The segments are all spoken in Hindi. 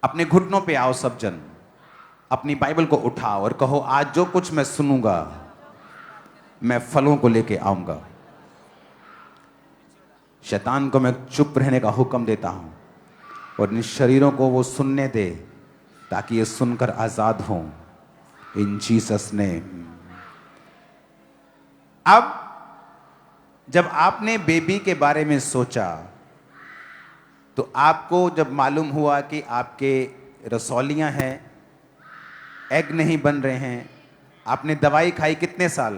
अपने घुटनों पे आओ सब जन, अपनी बाइबल को उठाओ और कहो, आज जो कुछ मैं सुनूंगा मैं फलों को लेके आऊंगा। शैतान को मैं चुप रहने का हुक्म देता हूं और इन शरीरों को वो सुनने दे ताकि ये सुनकर आजाद हों, इन जीसस नेम। अब जब आपने बेबी के बारे में सोचा तो आपको जब मालूम हुआ कि आपके रसौलियां हैं, एग नहीं बन रहे हैं, आपने दवाई खाई कितने साल?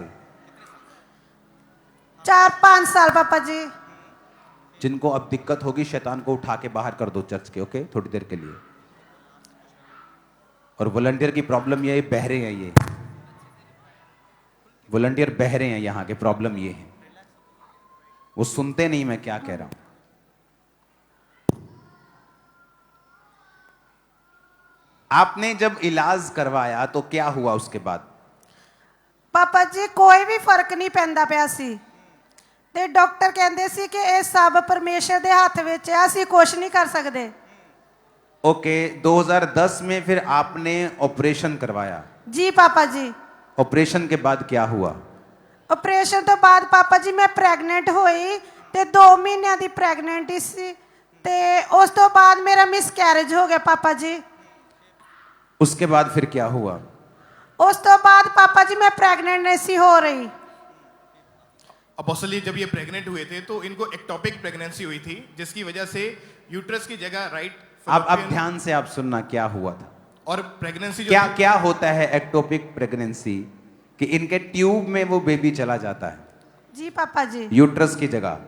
4-5 साल पापा जी। जिनको अब दिक्कत होगी शैतान को उठा के बाहर कर दो चर्च के, ओके, थोड़ी देर के लिए। और वॉलंटियर की प्रॉब्लम ये बहरे हैं, ये वॉलंटियर बहरे हैं यहां के, प्रॉब्लम ये है वो सुनते नहीं मैं क्या कह रहा हूं। आपने जब इलाज करवाया तो क्या हुआ उसके बाद? पापा जी कोई भी फर्क नहीं पैंदा पिया सी ते डॉक्टर कहंदे सी कि ये सब परमेश्वर दे हाथ विच है, असीं कुछ नहीं कर सकदे। ओके, 2010 में फिर आपने ऑपरेशन करवाया? जी पापा जी। ऑपरेशन के बाद क्या हुआ? ऑपरेशन तो बाद पापा जी मैं प्रेगनेंट हुई ते 2 महीनों की प्रेगनेंट सी ते उस तो बाद मेरा मिसकैरेज हो गया पापा जी। उसके बाद फिर क्या हुआ? उस तो बाद पापा जी मैं प्रेग्नेंट नहीं हो रही। अपोस्टल जब ये प्रेग्नेंट हुए थे तो इनको एक्टोपिक प्रेगनेंसी हुई थी जिसकी वजह से यूट्रस की जगह राइट। अब ध्यान से आप सुनना क्या हुआ था और प्रेगनेंसी क्या क्या होता है एक्टोपिक प्रेगनेंसी कि इनके ट्यूब में वो बेबी चला जाता है। जी पापा जी। यूट्रस की जगह।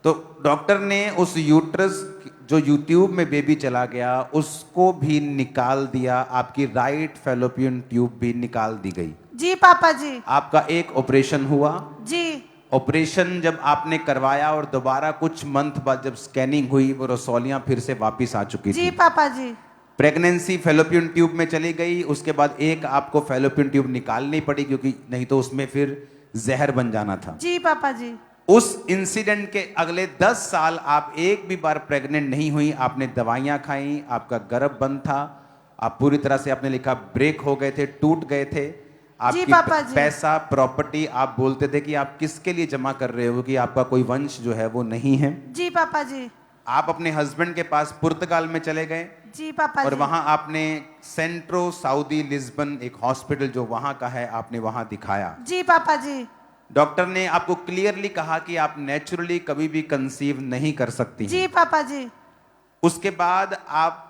तो डॉक्टर ने उस यूट्रस जो यूट्यूब में बेबी चला गया उसको भी निकाल दिया, आपकी राइट फैलोपियन ट्यूब भी निकाल दी गई। जी पापा जी। आपका एक ऑपरेशन हुआ। जी। ऑपरेशन जब आपने करवाया और दोबारा कुछ मंथ बाद जब स्कैनिंग हुई वो रसौलियां फिर से वापस आ चुकी थी। जी पापा जी। प्रेगनेंसी फैलोपियन ट्यूब में चली गई, उसके बाद एक आपको फैलोपियन ट्यूब निकालनी पड़ी क्योंकि नहीं तो उसमें फिर जहर बन जाना था। जी पापा जी। उस इंसिडेंट के अगले 10 साल आप एक भी बार प्रेग्नेंट नहीं हुई। आपने दवाइयां खाई, आपका गर्भ बंद था, आप पूरी तरह से आपने लिखा ब्रेक हो गए थे, टूट गए थे। आपकी पैसा प्रॉपर्टी आप बोलते थे कि आप किसके लिए जमा कर रहे हो कि आपका कोई वंश जो है वो नहीं है। जी पापा जी। आप अपने हस्बैंड के पास पुर्तगाल में चले गए। जी पापा और जी। वहां आपने सेंट्रो साउदी लिस्बन एक हॉस्पिटल जो वहां का है आपने वहां दिखाया। जी पापा जी। डॉक्टर ने आपको क्लियरली कहा कि आप नेचुरली कभी भी कंसीव नहीं कर सकती। जी पापा जी। उसके बाद आप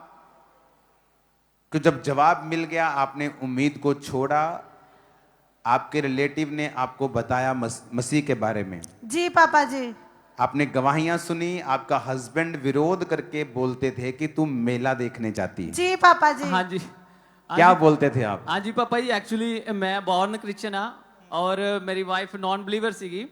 को जब जवाब मिल गया आपने उम्मीद को छोड़ा। आपके रिलेटिव ने आपको बताया मसीह के बारे में। जी पापा जी। आपने गवाहियां सुनी, आपका हस्बैंड विरोध करके बोलते थे कि तुम मेला देखने जाती है। जी पापा जी। हाँ जी। क्या बोलते थे आप? हाँ जी पापा जी, एक्चुअली मैं बॉर्न क्रिश्चियन हाँ और मेरी वाइफ नॉन ਬਿਲੀਵਰ ਸੀਗੀ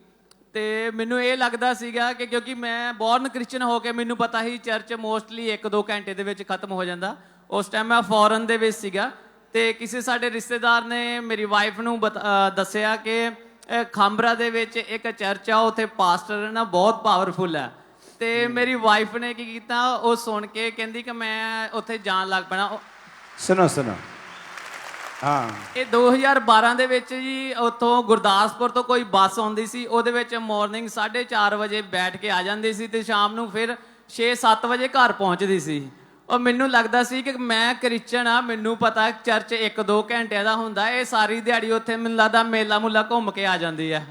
ਤੇ ਮੈਨੂੰ ਇਹ ਲੱਗਦਾ ਸੀਗਾ ਕਿ ਕਿਉਂਕਿ ਮੈਂ ਬੌਰਨ ਕ੍ਰਿਸਚੀਅਨ ਹੋ ਕੇ ਮੈਨੂੰ ਪਤਾ ਹੀ ਚਰਚ ਮੋਸਟਲੀ 1-2 ਘੰਟੇ ਦੇ ਵਿੱਚ ਖਤਮ ਹੋ ਜਾਂਦਾ। ਉਸ ਟਾਈਮ ਮੈਂ ਫੋਰਨ ਦੇ ਵਿੱਚ ਸੀਗਾ ਤੇ ਕਿਸੇ ਸਾਡੇ ਰਿਸ਼ਤੇਦਾਰ ਨੇ ਮੇਰੀ ਵਾਈਫ ਨੂੰ ਦੱਸਿਆ ਕਿ ਖਾਂਬਰਾ ਦੇ ਵਿੱਚ ਇੱਕ ਚਰਚ ਆ, ਉੱਥੇ ਪਾਸਟਰ ਨਾ ਬਹੁਤ ਪਾਵਰਫੁਲ ਹੈ ਤੇ ਮੇਰੀ ਵਾਈਫ ਨੇ ਕੀ ਕੀਤਾ, ਉਹ ਸੁਣ ਕੇ ਕਹਿੰਦੀ ਕਿ ਮੈਂ ਉੱਥੇ ਜਾਣ ਲੱਗ ਪੈਣਾ। ਸੁਣੋ ਸੁਣੋ, ਹਾਂ ਇਹ 2012 ਦੇ ਵਿੱਚ ਜੀ ਉੱਥੋਂ ਗੁਰਦਾਸਪੁਰ ਤੋਂ ਕੋਈ ਬੱਸ ਆਉਂਦੀ ਸੀ, ਉਹਦੇ ਵਿੱਚ ਮਾਰਨਿੰਗ 4:30 ਵਜੇ ਬੈਠ ਕੇ ਆ ਜਾਂਦੀ ਸੀ ਤੇ ਸ਼ਾਮ ਨੂੰ ਫਿਰ 6-7 ਵਜੇ ਘਰ ਪਹੁੰਚਦੀ ਸੀ। ਔਰ ਮੈਨੂੰ ਲੱਗਦਾ ਸੀ ਕਿ ਮੈਂ ਕ੍ਰਿਸਚਨ ਆ, ਮੈਨੂੰ ਪਤਾ ਚਰਚ 1-2 ਘੰਟਿਆਂ ਦਾ ਹੁੰਦਾ, ਇਹ ਸਾਰੀ ਦਿਹਾੜੀ ਉੱਥੇ ਮੈਨੂੰ ਲੱਗਦਾ ਮੇਲਾ ਮੁੱਲਾ ਘੁੰਮ ਕੇ ਆ ਜਾਂਦੀ ਹੈ।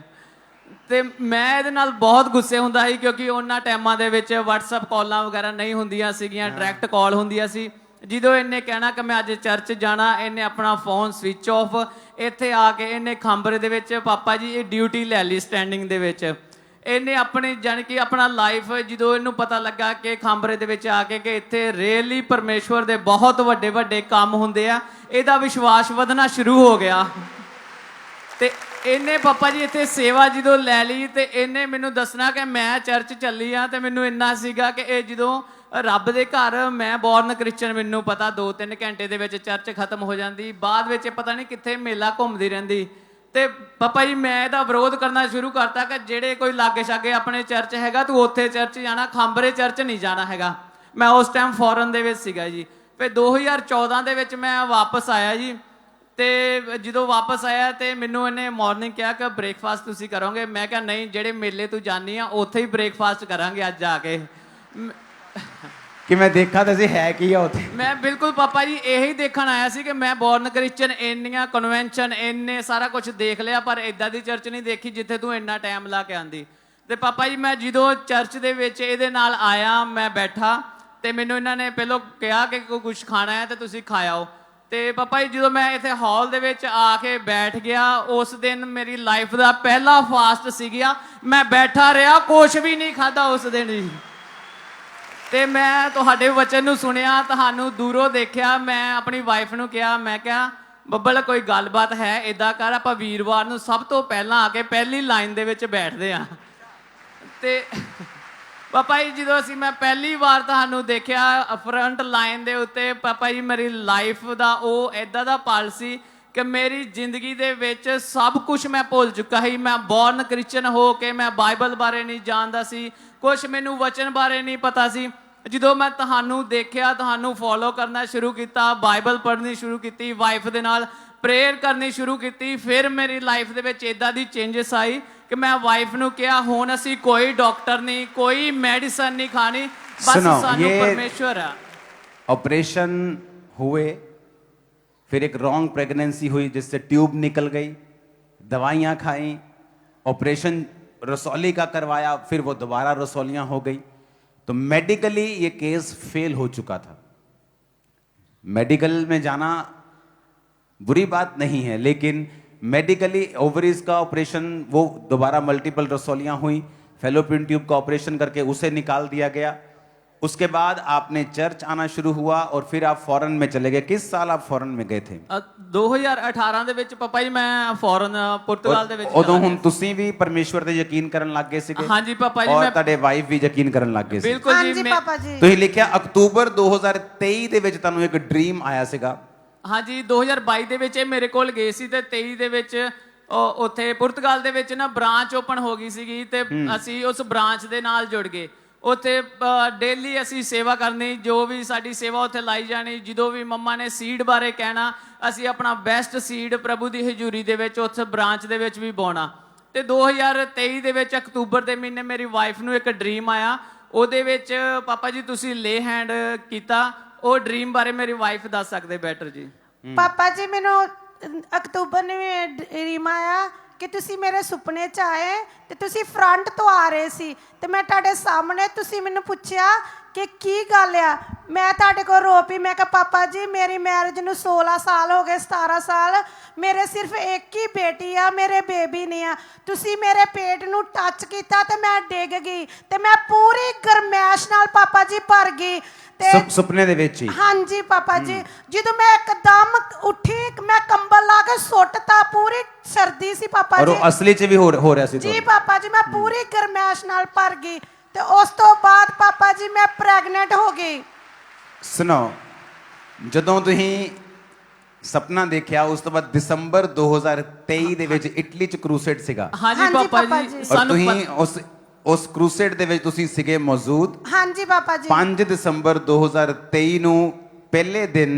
ਤੇ ਮੈਂ ਇਹਦੇ ਨਾਲ ਬਹੁਤ ਗੁੱਸੇ ਹੁੰਦਾ ਸੀ ਕਿਉਂਕਿ ਉਹਨਾਂ ਟਾਈਮਾਂ ਦੇ ਵਿੱਚ WhatsApp ਕਾਲਾਂ ਵਗੈਰਾ ਨਹੀਂ ਹੁੰਦੀਆਂ ਸੀਗੀਆਂ, ਡਾਇਰੈਕਟ ਕਾਲ ਹੁੰਦੀਆਂ ਸੀ। ਜਦੋਂ ਇਹਨੇ ਕਹਿਣਾ ਕਿ ਮੈਂ ਅੱਜ ਚਰਚ ਜਾਣਾ, ਇਹਨੇ ਆਪਣਾ ਫੋਨ ਸਵਿਚ ਆਫ, ਇੱਥੇ ਆ ਕੇ ਇਹਨੇ ਖਾਂਬਰੇ ਦੇ ਵਿੱਚ ਪਾਪਾ ਜੀ ਇਹ ਡਿਊਟੀ ਲੈ ਲਈ ਸਟੈਂਡਿੰਗ ਦੇ ਵਿੱਚ। ਇਹਨੇ ਆਪਣੇ ਜਾਣੀ ਕਿ ਆਪਣਾ ਲਾਈਫ ਜਦੋਂ ਇਹਨੂੰ ਪਤਾ ਲੱਗਾ ਕਿ ਖਾਂਬਰੇ ਦੇ ਵਿੱਚ ਆ ਕੇ ਕਿ ਇੱਥੇ ਰੀਅਲੀ ਪਰਮੇਸ਼ਵਰ ਦੇ ਬਹੁਤ ਵੱਡੇ ਵੱਡੇ ਕੰਮ ਹੁੰਦੇ ਆ, ਇਹਦਾ ਵਿਸ਼ਵਾਸ ਵਧਣਾ ਸ਼ੁਰੂ ਹੋ ਗਿਆ। ਤੇ ਇਹਨੇ ਪਾਪਾ ਜੀ ਇੱਥੇ ਸੇਵਾ ਜਦੋਂ ਲੈ ਲਈ ਤੇ ਇਹਨੇ ਮੈਨੂੰ ਦੱਸਣਾ ਕਿ ਮੈਂ ਚਰਚ ਚੱਲੀ ਆ। ਤੇ ਮੈਨੂੰ ਇੰਨਾ ਸੀਗਾ ਕਿ ਇਹ ਜਦੋਂ ਰੱਬ ਦੇ ਘਰ ਮੈਂ ਬੌਰਨ ਕ੍ਰਿਸਚਨ, ਮੈਨੂੰ ਪਤਾ 2-3 ਘੰਟੇ ਦੇ ਵਿੱਚ ਚਰਚ ਖਤਮ ਹੋ ਜਾਂਦੀ, ਬਾਅਦ ਵਿੱਚ ਪਤਾ ਨਹੀਂ ਕਿੱਥੇ ਮੇਲਾ ਘੁੰਮਦੀ ਰਹਿੰਦੀ। ਤੇ ਪਾਪਾ ਜੀ ਮੈਂ ਇਹਦਾ ਵਿਰੋਧ ਕਰਨਾ ਸ਼ੁਰੂ ਕਰਤਾ ਕਿ ਜਿਹੜੇ ਕੋਈ ਲਾਗੇ ਛਾਗੇ ਆਪਣੇ ਚਰਚ ਹੈਗਾ ਤੂੰ ਉੱਥੇ ਚਰਚ ਜਾਣਾ, ਖਾਂਬਰੇ ਚਰਚ ਨਹੀਂ ਜਾਣਾ ਹੈਗਾ। ਮੈਂ ਉਸ ਟਾਈਮ ਫੋਰਨ ਦੇ ਵਿੱਚ ਸੀਗਾ ਜੀ। ਫਿਰ 2014 ਦੇ ਵਿੱਚ ਮੈਂ ਵਾਪਸ ਆਇਆ ਜੀ। ਤੇ ਜਦੋਂ ਵਾਪਸ ਆਇਆ ਤੇ ਮੈਨੂੰ ਇਹਨੇ ਮਾਰਨਿੰਗ ਕਿਹਾ ਕਿ ਬ੍ਰੇਕਫਾਸਟ ਤੁਸੀਂ ਕਰੋਗੇ। ਮੈਂ ਕਿਹਾ ਨਹੀਂ, ਜਿਹੜੇ ਮੇਲੇ ਤੂੰ ਜਾਨੀ ਆ ਉੱਥੇ ਹੀ ਬ੍ਰੇਕਫਾਸਟ ਕਰਾਂਗੇ ਅੱਜ ਜਾ ਕੇ। ਕਿ ਮੈਂ ਦੇਖਾ ਤਾਂ ਸੀ ਹੈ ਕੀ ਆ ਉੱਥੇ। ਮੈਂ ਬਿਲਕੁਲ ਪਾਪਾ ਜੀ ਇਹੀ ਦੇਖਣ ਆਇਆ ਸੀ ਕਿ ਮੈਂ ਬੋਰਨ ਕ੍ਰਿਸਚਨ, ਇੰਨੀਆਂ ਕਨਵੈਨਸ਼ਨ, ਇੰਨੇ ਸਾਰਾ ਕੁਝ ਦੇਖ ਲਿਆ, ਪਰ ਇਦਾਂ ਦੀ ਚਰਚ ਨਹੀਂ ਦੇਖੀ ਜਿੱਥੇ ਤੂੰ ਇੰਨਾ ਟਾਈਮ ਲਾ ਕੇ ਆਂਦੀ। ਤੇ ਪਾਪਾ ਜੀ ਮੈਂ ਜਦੋਂ ਚਰਚ ਦੇ ਵਿੱਚ ਇਹਦੇ ਨਾਲ ਆਇਆ, ਮੈਂ ਬੈਠਾ ਤੇ ਮੈਨੂੰ ਇਹਨਾਂ ਨੇ ਪਹਿਲਾਂ ਕਿਹਾ ਕਿ ਕੋਈ ਕੁਝ ਖਾਣਾ ਹੈ ਤੇ ਤੁਸੀਂ ਖਾ ਆਓ। ਤੇ ਪਾਪਾ ਜੀ ਜਦੋਂ ਮੈਂ ਇੱਥੇ ਹਾਲ ਦੇ ਵਿੱਚ ਆ ਕੇ ਬੈਠ ਗਿਆ, ਉਸ ਦਿਨ ਮੇਰੀ ਲਾਈਫ ਦਾ ਪਹਿਲਾ ਫਾਸਟ ਸੀਗਾ। ਮੈਂ ਬੈਠਾ ਰਿਹਾ, ਕੁਝ ਵੀ ਨਹੀਂ ਖਾਧਾ ਉਸ ਦਿਨ ਜੀ। ਤੇ ਮੈਂ ਤੁਹਾਡੇ ਵਚਨ ਨੂੰ ਸੁਣਿਆ, ਤੁਹਾਨੂੰ ਦੂਰੋਂ ਦੇਖਿਆ। ਮੈਂ ਆਪਣੀ ਵਾਈਫ ਨੂੰ ਕਿਹਾ, ਮੈਂ ਕਿਹਾ ਬੱਬਲ ਕੋਈ ਗੱਲਬਾਤ ਹੈ, ਇਦਾਂ ਕਰ ਆਪਾਂ ਵੀਰਵਾਰ ਨੂੰ ਸਭ ਤੋਂ ਪਹਿਲਾਂ ਆ ਕੇ ਪਹਿਲੀ ਲਾਈਨ ਦੇ ਵਿੱਚ ਬੈਠਦੇ ਆ। ਤੇ ਪਾਪਾ ਜੀ ਜਦੋਂ ਮੈਂ ਪਹਿਲੀ ਵਾਰ ਤੁਹਾਨੂੰ ਦੇਖਿਆ ਫਰੰਟ ਲਾਈਨ ਦੇ ਉੱਤੇ, ਪਾਪਾ ਜੀ ਮੇਰੀ ਲਾਈਫ ਦਾ ਉਹ ਇਦਾਂ ਦਾ ਪਲ ਸੀ ਕਿ ਮੇਰੀ ਜ਼ਿੰਦਗੀ ਦੇ ਵਿੱਚ ਸਭ ਕੁਝ ਮੈਂ ਭੁੱਲ ਚੁੱਕਾ ਸੀ। ਮੈਂ ਬੋਰਨ ਕ੍ਰਿਸਚਨ ਹੋ ਕੇ ਮੈਂ ਬਾਈਬਲ ਬਾਰੇ ਨਹੀਂ ਜਾਣਦਾ ਸੀ, ਕੁਝ ਮੈਨੂੰ ਵਚਨ ਬਾਰੇ ਨਹੀਂ ਪਤਾ ਸੀ। ਜਦੋਂ ਮੈਂ ਤੁਹਾਨੂੰ ਦੇਖਿਆ, ਤੁਹਾਨੂੰ ਫੋਲੋ ਕਰਨਾ ਸ਼ੁਰੂ ਕੀਤਾ, ਬਾਈਬਲ ਪੜ੍ਹਨੀ ਸ਼ੁਰੂ ਕੀਤੀ, ਵਾਈਫ ਦੇ ਨਾਲ ਪ੍ਰੇਅਰ ਕਰਨੀ ਸ਼ੁਰੂ ਕੀਤੀ, ਫਿਰ ਮੇਰੀ ਲਾਈਫ ਦੇ ਵਿੱਚ ਇਦਾਂ ਦੀ ਚੇਂਜਸ ਆਈ ਕਿ ਮੈਂ ਵਾਈਫ ਨੂੰ ਕਿਹਾ ਹੁਣ ਅਸੀਂ ਕੋਈ ਡਾਕਟਰ ਨਹੀਂ, ਕੋਈ ਮੈਡੀਸਨ ਨਹੀਂ ਖਾਣੀ, ਬਸ ਸਾਨੂੰ ਪਰਮੇਸ਼ਵਰ ਆ। ऑपरेशन हुए, फिर एक रॉन्ग प्रेगनेंसी हुई जिससे ट्यूब निकल गई, दवाइयाँ खाई, ऑपरेशन रसौली का करवाया, फिर वो दोबारा रसौलियाँ हो गई। तो मेडिकली ये केस फेल हो चुका था। मेडिकल में जाना बुरी बात नहीं है, लेकिन मेडिकली ओवरीज का ऑपरेशन, वो दोबारा मल्टीपल रसौलियाँ हुई, फेलोपियन ट्यूब का ऑपरेशन करके उसे निकाल दिया गया। उसके बाद आपने चर्च आना शुरू हुआ और फिर आप फॉरेन में चले गए। किस साल आप फॉरेन में गए थे? 2018 ਦੇ ਵਿੱਚ ਪਾਪਾ ਜੀ ਮੈਂ ਫੋਰਨ ਪੁਰਤਗਾਲ ਦੇ ਵਿੱਚ ਉਦੋਂ ਹੁਣ ਤੁਸੀਂ ਵੀ ਪਰਮੇਸ਼ਵਰ ਤੇ ਯਕੀਨ ਕਰਨ ਲੱਗ ਗਏ ਸੀਗੇ? ਹਾਂਜੀ ਪਾਪਾ ਜੀ, ਔਰ ਮੈਂ ਤੁਹਾਡੇ ਵਾਈਫ ਵੀ ਯਕੀਨ ਕਰਨ ਲੱਗ ਗਏ ਸੀ? ਬਿਲਕੁਲ ਜੀ। ਹਾਂਜੀ ਪਾਪਾ ਜੀ। ਤੁਸੀਂ ਲਿਖਿਆ ਅਕਤੂਬਰ 2023 ਦੇ ਵਿੱਚ ਤੁਹਾਨੂੰ ਇੱਕ ਡ੍ਰੀਮ ਆਇਆ ਸੀਗਾ। ਹਾਂਜੀ 2022 ਦੇ ਵਿੱਚ ਇਹ ਮੇਰੇ ਕੋਲ ਗਏ ਸੀ ਤੇ 23 ਦੇ ਵਿੱਚ ਉੱਥੇ ਪੁਰਤਗਾਲ ਦੇ ਵਿੱਚ ਨਾ ਬ੍ਰਾਂਚ ਓਪਨ ਹੋ ਗਈ ਸੀਗੀ ਤੇ ਅਸੀਂ ਉਸ ਬ੍ਰਾਂਚ ਦੇ ਨਾਲ ਜੁੜ ਗਏ। ਉੱਥੇ ਡੇਲੀ ਅਸੀਂ ਸੇਵਾ ਕਰਨੀ, ਜੋ ਵੀ ਸਾਡੀ ਸੇਵਾ ਉੱਥੇ ਲਾਈ ਜਾਣੀ। ਜਦੋਂ ਵੀ ਮੰਮਾ ਨੇ ਸੀਡ ਬਾਰੇ ਕਹਿਣਾ, ਅਸੀਂ ਆਪਣਾ ਬੈਸਟ ਸੀਡ ਪ੍ਰਭੂ ਦੀ ਹਜ਼ੂਰੀ ਦੇ ਵਿੱਚ ਉਸ ਬ੍ਰਾਂਚ ਦੇ ਵਿੱਚ ਵੀ ਪਾਉਣਾ। ਤੇ 2023 ਦੇ ਵਿੱਚ ਅਕਤੂਬਰ ਦੇ ਮਹੀਨੇ ਮੇਰੀ ਵਾਈਫ ਨੂੰ ਇੱਕ ਡ੍ਰੀਮ ਆਇਆ। ਉਹਦੇ ਵਿੱਚ ਪਾਪਾ ਜੀ ਤੁਸੀਂ ਲੇ ਹੈਂਡ ਕੀਤਾ। ਉਹ ਡ੍ਰੀਮ ਬਾਰੇ ਮੇਰੀ ਵਾਈਫ ਦੱਸ ਸਕਦੇ ਬੈਟਰ ਜੀ। ਪਾਪਾ ਜੀ ਮੈਨੂੰ ਅਕਤੂਬਰ ਨੂੰ ਡ੍ਰੀਮ ਆਇਆ ਕਿ ਤੁਸੀਂ ਮੇਰੇ ਸੁਪਨੇ 'ਚ ਆਏ ਤੇ ਤੁਸੀਂ ਫਰੰਟ ਤੋਂ ਆ ਰਹੇ ਸੀ ਤੇ ਮੈਂ ਤੁਹਾਡੇ ਸਾਹਮਣੇ, ਤੁਸੀਂ ਮੈਨੂੰ ਪੁੱਛਿਆ ਕਿ ਕੀ ਗੱਲ ਆ। ਮੈਂ ਤੁਹਾਡੇ ਕੋਲ ਰੋ ਪਈ। ਮੈਂ ਕਿਹਾ ਪਾਪਾ ਜੀ ਮੇਰੀ ਮੈਰਿਜ ਨੂੰ 16 ਸਾਲ ਹੋ ਗਏ, 17 ਸਾਲ, ਮੇਰੇ ਸਿਰਫ ਇੱਕ ਹੀ ਬੇਟੀ ਆ, ਮੇਰੇ ਬੇਬੀ ਨਹੀਂ ਆ। ਤੁਸੀਂ ਮੇਰੇ ਪੇਟ ਨੂੰ ਟੱਚ ਕੀਤਾ ਤੇ ਮੈਂ ਡਿੱਗ ਗਈ ਤੇ ਮੈਂ ਪੂਰੀ ਗਰਮੈਸ਼ ਨਾਲ ਪਾਪਾ ਜੀ ਭਰ ਗਈ। ਸੁਪਨੇ ਦੇ ਵਿੱਚ ਹੀ? ਹਾਂਜੀ ਪਾਪਾ ਜੀ। ਜਦੋਂ ਮੈਂ ਇੱਕਦਮ ਉੱਠੀ, ਮੈਂ ਕੰਬਲ ਲਾ ਕੇ ਸੁੱਟਤਾ, ਪੂਰੀ ਸਰਦੀ ਸੀ ਪਾਪਾ ਜੀ। ਔਰ ਉਹ ਅਸਲੀ 'ਚ ਵੀ ਹੋ ਰਿਹਾ ਸੀ ਜੀ ਪਾਪਾ ਜੀ। ਮੈਂ ਪੂਰੀ ਗਰਮੈਸ਼ ਨਾਲ ਭਰ ਗਈ ਤੇ ਉਸ ਤੋਂ ਬਾਅਦ ਪਾਪਾ ਜੀ ਮੈਂ ਪ੍ਰੈਗਨੈਂਟ ਹੋ ਗਈ। ਸੁਣੋ, ਜਦੋਂ ਤੁਸੀਂ ਸੁਪਨਾ ਦੇਖਿਆ ਉਸ ਤੋਂ ਬਾਅਦ ਦਸੰਬਰ 2023 ਦੇ ਵਿੱਚ ਇਟਲੀ 'ਚ ਕਰੂਸੇਡ ਸੀਗਾ। ਹਾਂਜੀ ਪਾਪਾ ਜੀ। ਔਰ ਤੁਸੀਂ ਉਸ ਕਰੂਸੇਡ ਦੇ ਵਿੱਚ ਤੁਸੀਂ ਸੀਗੇ ਮੌਜੂਦ। ਹਾਂਜੀ ਪਾਪਾ ਜੀ। 5 ਦਸੰਬਰ 2023 ਨੂੰ ਪਹਿਲੇ ਦਿਨ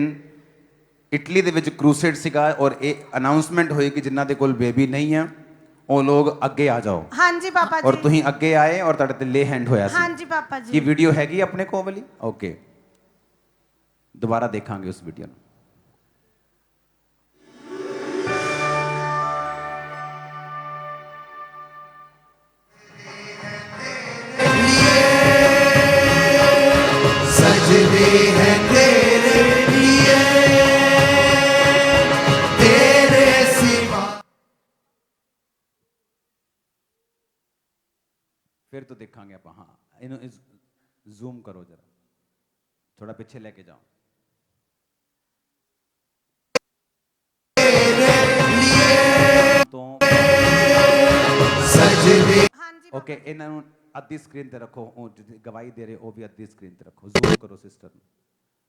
ਇਟਲੀ ਦੇ ਵਿੱਚ ਕਰੂਸੇਡ ਸੀਗਾ ਔਰ ਇਹ ਅਨਾਉਂਸਮੈਂਟ ਹੋਈ ਕਿ ਜਿਨ੍ਹਾਂ ਦੇ ਕੋਲ ਬੇਬੀ ਨਹੀਂ ਹੈ ਉਹ ਲੋਕ ਅੱਗੇ ਆ ਜਾਓ। ਹਾਂਜੀ ਪਾਪਾ ਜੀ। ਔਰ ਤੁਸੀਂ ਅੱਗੇ ਆਏ ਔਰ ਤੁਹਾਡੇ ਤੇ ਲੇ ਹੈਂਡ ਹੋਇਆ ਸੀ। ਹਾਂਜੀ ਪਾਪਾ ਜੀ। ਇਹ ਵੀਡੀਓ ਹੈਗੀ ਆਪਣੇ ਕੋਲ ਵਾਲੀ? ਓਕੇ, ਦੁਬਾਰਾ ਦੇਖਾਂਗੇ ਉਸ ਵੀਡੀਓ ਨੂੰ। सजदे हैं तेरे लिए, तेरे सिवा। ਫਿਰ ਤੋਂ ਦੇਖਾਂਗੇ ਆਪਾਂ। ਹਾਂ, ਇਹਨੂੰ ਜ਼ੂਮ ਕਰੋ ਜਰਾ, ਥੋੜਾ ਪਿੱਛੇ ਲੈ ਕੇ ਜਾਓ। ਤੋਂ सजदे। ਓਕੇ, ਇਹਨਾਂ ਨੂੰ ਅੱਧੀ ਸਕਰੀਨ ਤੇ ਰੱਖੋ। ਉਹ ਜਿਹੜੀ ਗਵਾਹੀ ਦੇ ਰਹੇ ਉਹ ਵੀ ਅੱਧੀ ਸਕਰੀਨ ਤੇ ਰੱਖੋ। ਜ਼ੂਮ ਕਰੋ ਸਿਸਟਰ ਨੂੰ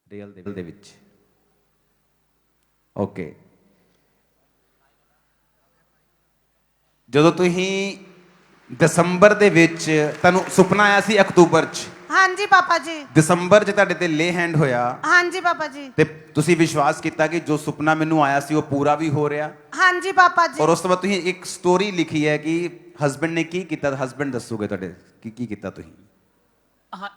ਰੀਅਲ ਦੇ ਵਿੱਚ। ਓਕੇ, ਜਦੋਂ ਤੁਸੀਂ ਦਸੰਬਰ ਦੇ ਵਿੱਚ ਤੁਹਾਨੂੰ ਸੁਪਨਾ ਆਇਆ ਸੀ ਅਕਤੂਬਰ 'ਚ, ਹਾਂਜੀ ਪਾਪਾ ਜੀ। ਦਸੰਬਰ 'ਚ ਤੁਹਾਡੇ ਤੇ ਲੇ ਹੈਂਡ ਹੋਇਆ ਹਾਂਜੀ ਪਾਪਾ ਜੀ। ਤੇ ਤੁਸੀਂ ਵਿਸ਼ਵਾਸ ਕੀਤਾ ਕਿ ਜੋ ਸੁਪਨਾ ਮੈਨੂੰ ਆਇਆ ਸੀ ਉਹ ਪੂਰਾ ਵੀ ਹੋ ਰਿਹਾ, ਹਾਂਜੀ ਪਾਪਾ ਜੀ। ਔਰ ਉਸ ਤੋਂ ਬਾਅਦ ਤੁਸੀਂ ਇੱਕ ਸਟੋਰੀ ਲਿਖੀ ਹੈ ਕਿ ਹਸਬੰਡ ਨੇ ਕੀ ਕੀਤਾ। ਹਸਬੰਡ ਦੱਸੋਗੇ ਤੁਹਾਡੇ ਕੀ ਕੀਤਾ ਤੁਸੀਂ? ਹਾਂ-